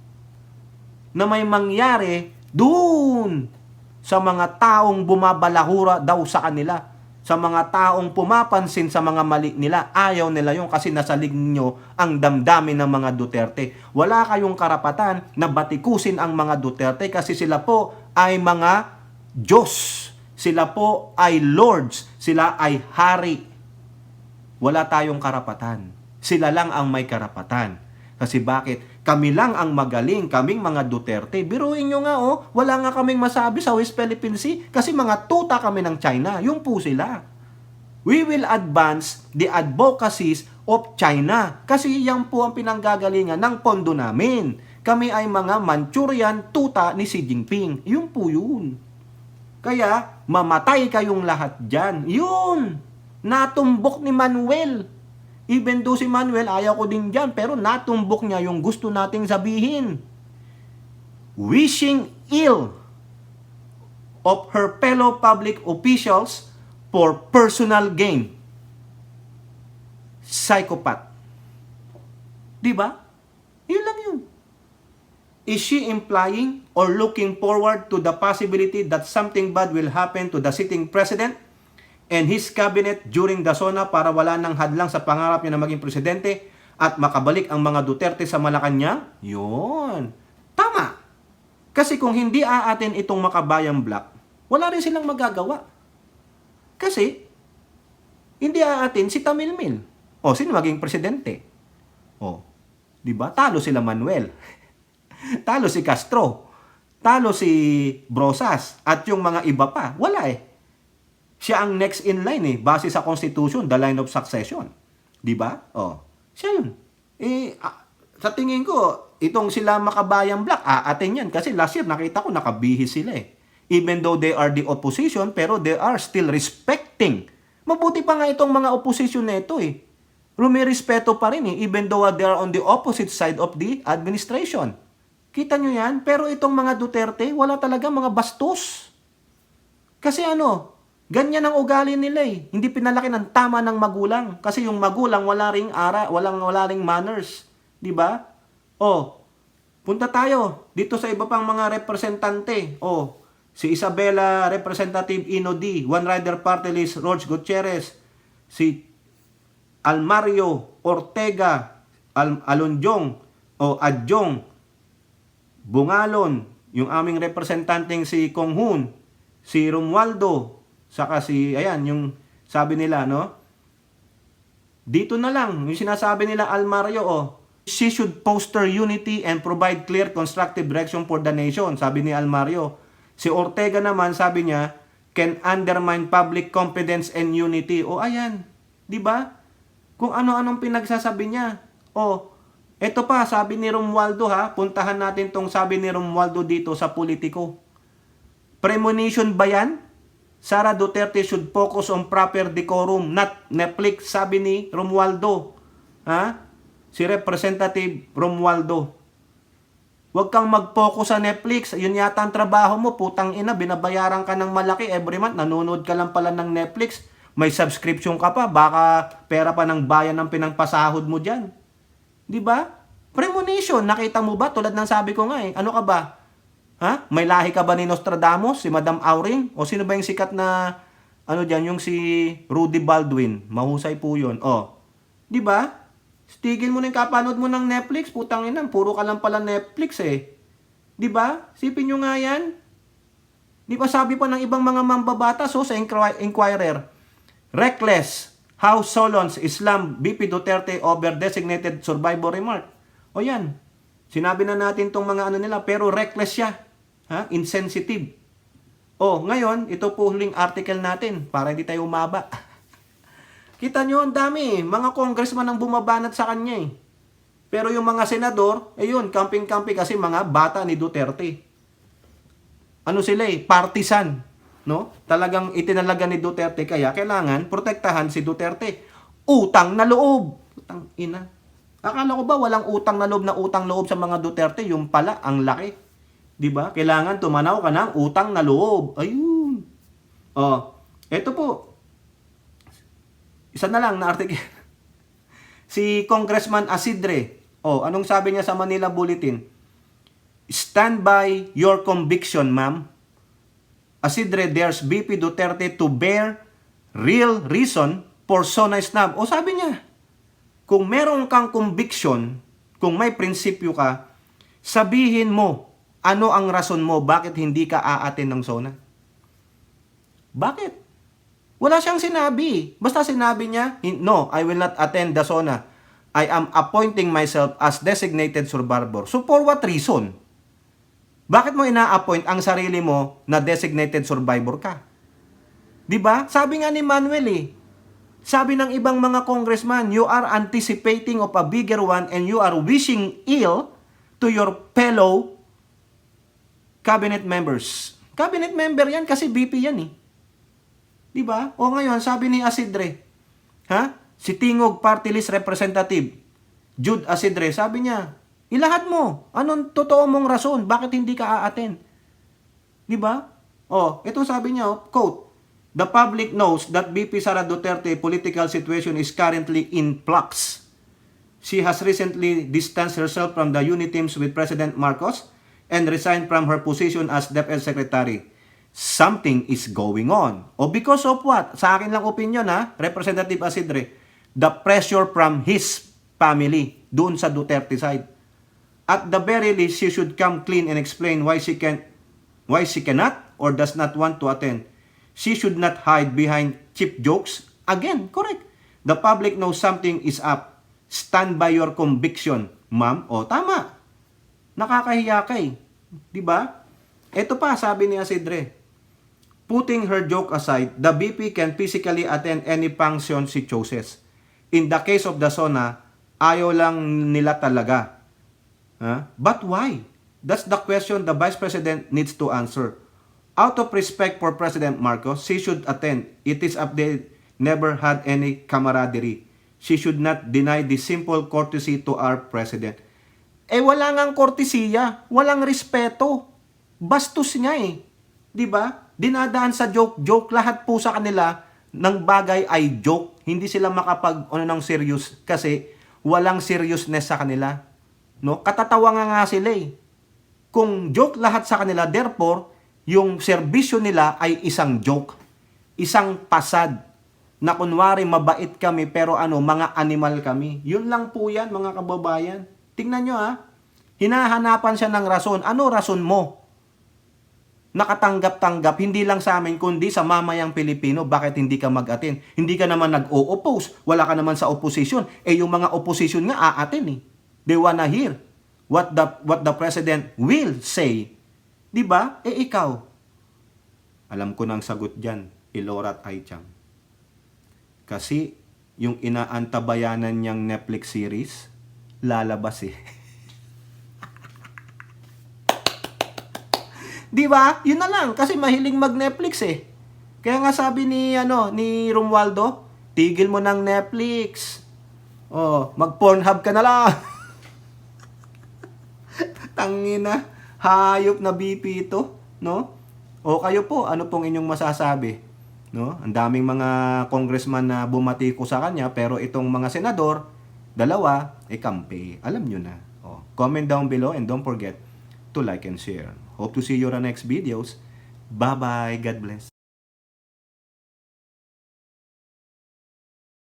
na may mangyari dun sa mga taong bumabalahura daw sa kanila. Sa mga taong pumapansin sa mga mali nila. Ayaw nila yun kasi nasa lignyo ang damdamin ng mga Duterte. Wala kayong karapatan na batikusin ang mga Duterte kasi sila po ay mga Diyos. Sila po ay Lords. Sila ay Hari. Wala tayong karapatan. Sila lang ang may karapatan. Kasi bakit? Kami lang ang magaling, kaming mga Duterte. Biruin nyo nga wala nga kaming masabi sa West Philippine Sea kasi mga tuta kami ng China. Yung po sila. We will advance the advocacies of China kasi yan po ang pinanggagalingan ng pondo namin. Kami ay mga Manchurian tuta ni Xi Jinping. Yun po yun. Kaya, mamatay kayong lahat dyan. Yun! Natumbok ni Manuel. Even though si Manuel, ayaw ko din dyan, pero natumbok niya yung gusto nating sabihin. Wishing ill of her fellow public officials for personal gain. Psychopath. Diba? Yun lang yun. Is she implying or looking forward to the possibility that something bad will happen to the sitting president and his cabinet during the SONA para wala nang hadlang sa pangarap niya na maging presidente at makabalik ang mga Duterte sa Malacanang? Yun. Tama. Kasi kung hindi aatin itong Makabayang Black, wala rin silang magagawa. Kasi, hindi aatin si Tamilmil. Sino maging presidente? Di ba? Talo sila Manuel. Talo si Castro. Talo si Brosas. At yung mga iba pa. Wala Siya ang next in line base sa Constitution, the line of succession. Di ba? Siya yun. Sa tingin ko, itong sila Makabayang Black, aatin yan. Kasi last year, nakita ko, nakabihis sila Even though they are the opposition, pero they are still respecting. Mabuti pa nga itong mga opposition na ito Rumirespeto pa rin even though they are on the opposite side of the administration. Kita nyo yan? Pero itong mga Duterte, wala talaga mga bastos. Kasi ganyan ang ugali nila Hindi pinalaki ng tama ng magulang. Kasi yung magulang wala ring wala ring manners. Di ba? Punta tayo dito sa iba pang mga representante. Si Isabela, Representative Ino D. One Rider Party List, Roge Gutierrez. Si Almario Ortega, Alonjong, Adjong, Bungalon, yung aming representanteng si Konghun, si Romualdo, saka yung sabi nila, dito na lang, yung sinasabi nila Almario, she should foster unity and provide clear constructive direction for the nation, sabi ni Almario. Si Ortega naman, sabi niya, can undermine public confidence and unity. Ayan, di ba? Kung ano-anong pinagsasabi niya. Eto pa, sabi ni Romualdo puntahan natin tong sabi ni Romualdo dito sa Politico. Premonition ba yan? Sara Duterte should focus on proper decorum, not Netflix, sabi ni Romualdo. Si Representative Romualdo. Huwag kang mag-focus sa Netflix. Yun yata ang trabaho mo. Putang ina, binabayaran ka ng malaki every month. Nanonood ka lang pala ng Netflix. May subscription ka pa. Baka pera pa ng bayan ng pinangpasahod mo dyan. Di ba? Premonition. Nakita mo ba? Tulad ng sabi ko nga Ano ka ba? May lahi ka ba ni Nostradamus? Si Madam Auring? O sino ba yung sikat na dyan? Yung si Rudy Baldwin. Mahusay po yun. Di ba? Tigil mo na yung kapanood mo ng Netflix. Putang ina, puro ka lang pala Netflix Di ba? Sipin nyo nga yan. Di ba sabi pa ng ibang mga mambabatas sa Inquirer, reckless how Solons Islam BP Duterte over designated survivor remark. Yan. Sinabi na natin tong mga nila, pero reckless siya. Ha? Insensitive. Oh, ngayon, ito po huling article natin para hindi tayo umaba. Kita nyo, ang dami. Mga congressman ang bumabanat sa kanya eh. Pero yung mga senador, ayun, camping-camping kasi mga bata ni Duterte. Ano sila eh? Partisan. No? Talagang itinalaga ni Duterte kaya kailangan protektahan si Duterte. Utang na loob. Utang ina. Akala ko ba walang utang na loob sa mga Duterte? Yung pala, ang laki. 'Di ba? Kailangan tumanaw ka ng utang na loob. Ayun. Oh, eto po. Isa na lang na article. Si Congressman Asidre. Oh, anong sabi niya sa Manila Bulletin? Stand by your conviction, ma'am. Asidre dares BP Duterte to bear real reason for Sonay snub. O sabi niya, kung meron kang conviction, kung may prinsipyo ka, sabihin mo ano ang rason mo bakit hindi ka aatin ng SONA. Bakit? Wala siyang sinabi. Basta sinabi niya, no, I will not attend the SONA. I am appointing myself as designated survivor. So for what reason? Bakit mo ina-appoint ang sarili mo na designated survivor ka? 'Di ba? Sabi nga ni Manuel eh. Sabi ng ibang mga congressman, you are anticipating of a bigger one and you are wishing ill to your fellow cabinet members. Cabinet member yan kasi BP yan eh. 'Di ba? O ngayon, sabi ni Asidre, ha? Si Tingog Party List Representative, Jude Asidre, sabi niya, ilahat mo. Anong totoo mong rason? Bakit hindi ka aaten? 'Di ba? Oh, ito sabi niya, quote, the public knows that BP Sara Duterte political situation is currently in flux. She has recently distanced herself from the unit teams with President Marcos and resigned from her position as DepEd Secretary. Something is going on. O because of what? Sa akin lang opinion ha, Representative Asidre, the pressure from his family doon sa Duterte side. At the very least, she should come clean and explain why she cannot or does not want to attend. She should not hide behind cheap jokes. Again, correct. The public knows something is up. Stand by your conviction, ma'am. O, tama. Nakakahiya ka eh. 'Di ba? Ito pa, sabi ni Asidre. Putting her joke aside, the BP can physically attend any function she chooses. In the case of the SONA, ayaw lang nila talaga. But why? That's the question the Vice President needs to answer. Out of respect for President Marcos, she should attend. It is updated, never had any camaraderie. She should not deny the simple courtesy to our President. Wala ngang kortesiya, walang respeto. Bastos nga eh. 'Di ba? Dinadaan sa joke, lahat po sa kanila ng bagay ay joke. Hindi sila ng serious kasi walang seriousness sa kanila. No? Katatawa nga sila eh. Kung joke lahat sa kanila, therefore, yung serbisyo nila ay isang joke. Isang pasad na kunwari mabait kami pero mga animal kami. Yun lang po yan mga kababayan. Tingnan nyo ha. Hinahanapan siya ng rason. Ano rason mo? Nakatanggap-tanggap, hindi lang sa amin, kundi sa mamayang Pilipino, bakit hindi ka mag-attend? Hindi ka naman nag-o-oppose, wala ka naman sa opposition. Yung mga opposition nga aatin eh. They wanna hear what the president will say. 'Di ba? Ikaw. Alam ko nang sagot diyan, Ilorat Aichang. Kasi yung inaantabayanan niyang Netflix series, lalabas eh. Di ba? Yun na lang kasi mahilig mag-Netflix eh. Kaya nga sabi ni Romualdo, tigil mo ng Netflix. Oh, mag-Pornhub ka na lang. Tangina, hayop na BP ito, no? O kayo po, ano pong inyong masasabi? No? Ang daming mga congressman na bumati ko sa kanya, pero itong mga senador, dalawa, kampi. Alam nyo na. Comment down below and don't forget to like and share. Hope to see you on the next videos. Bye-bye. God bless.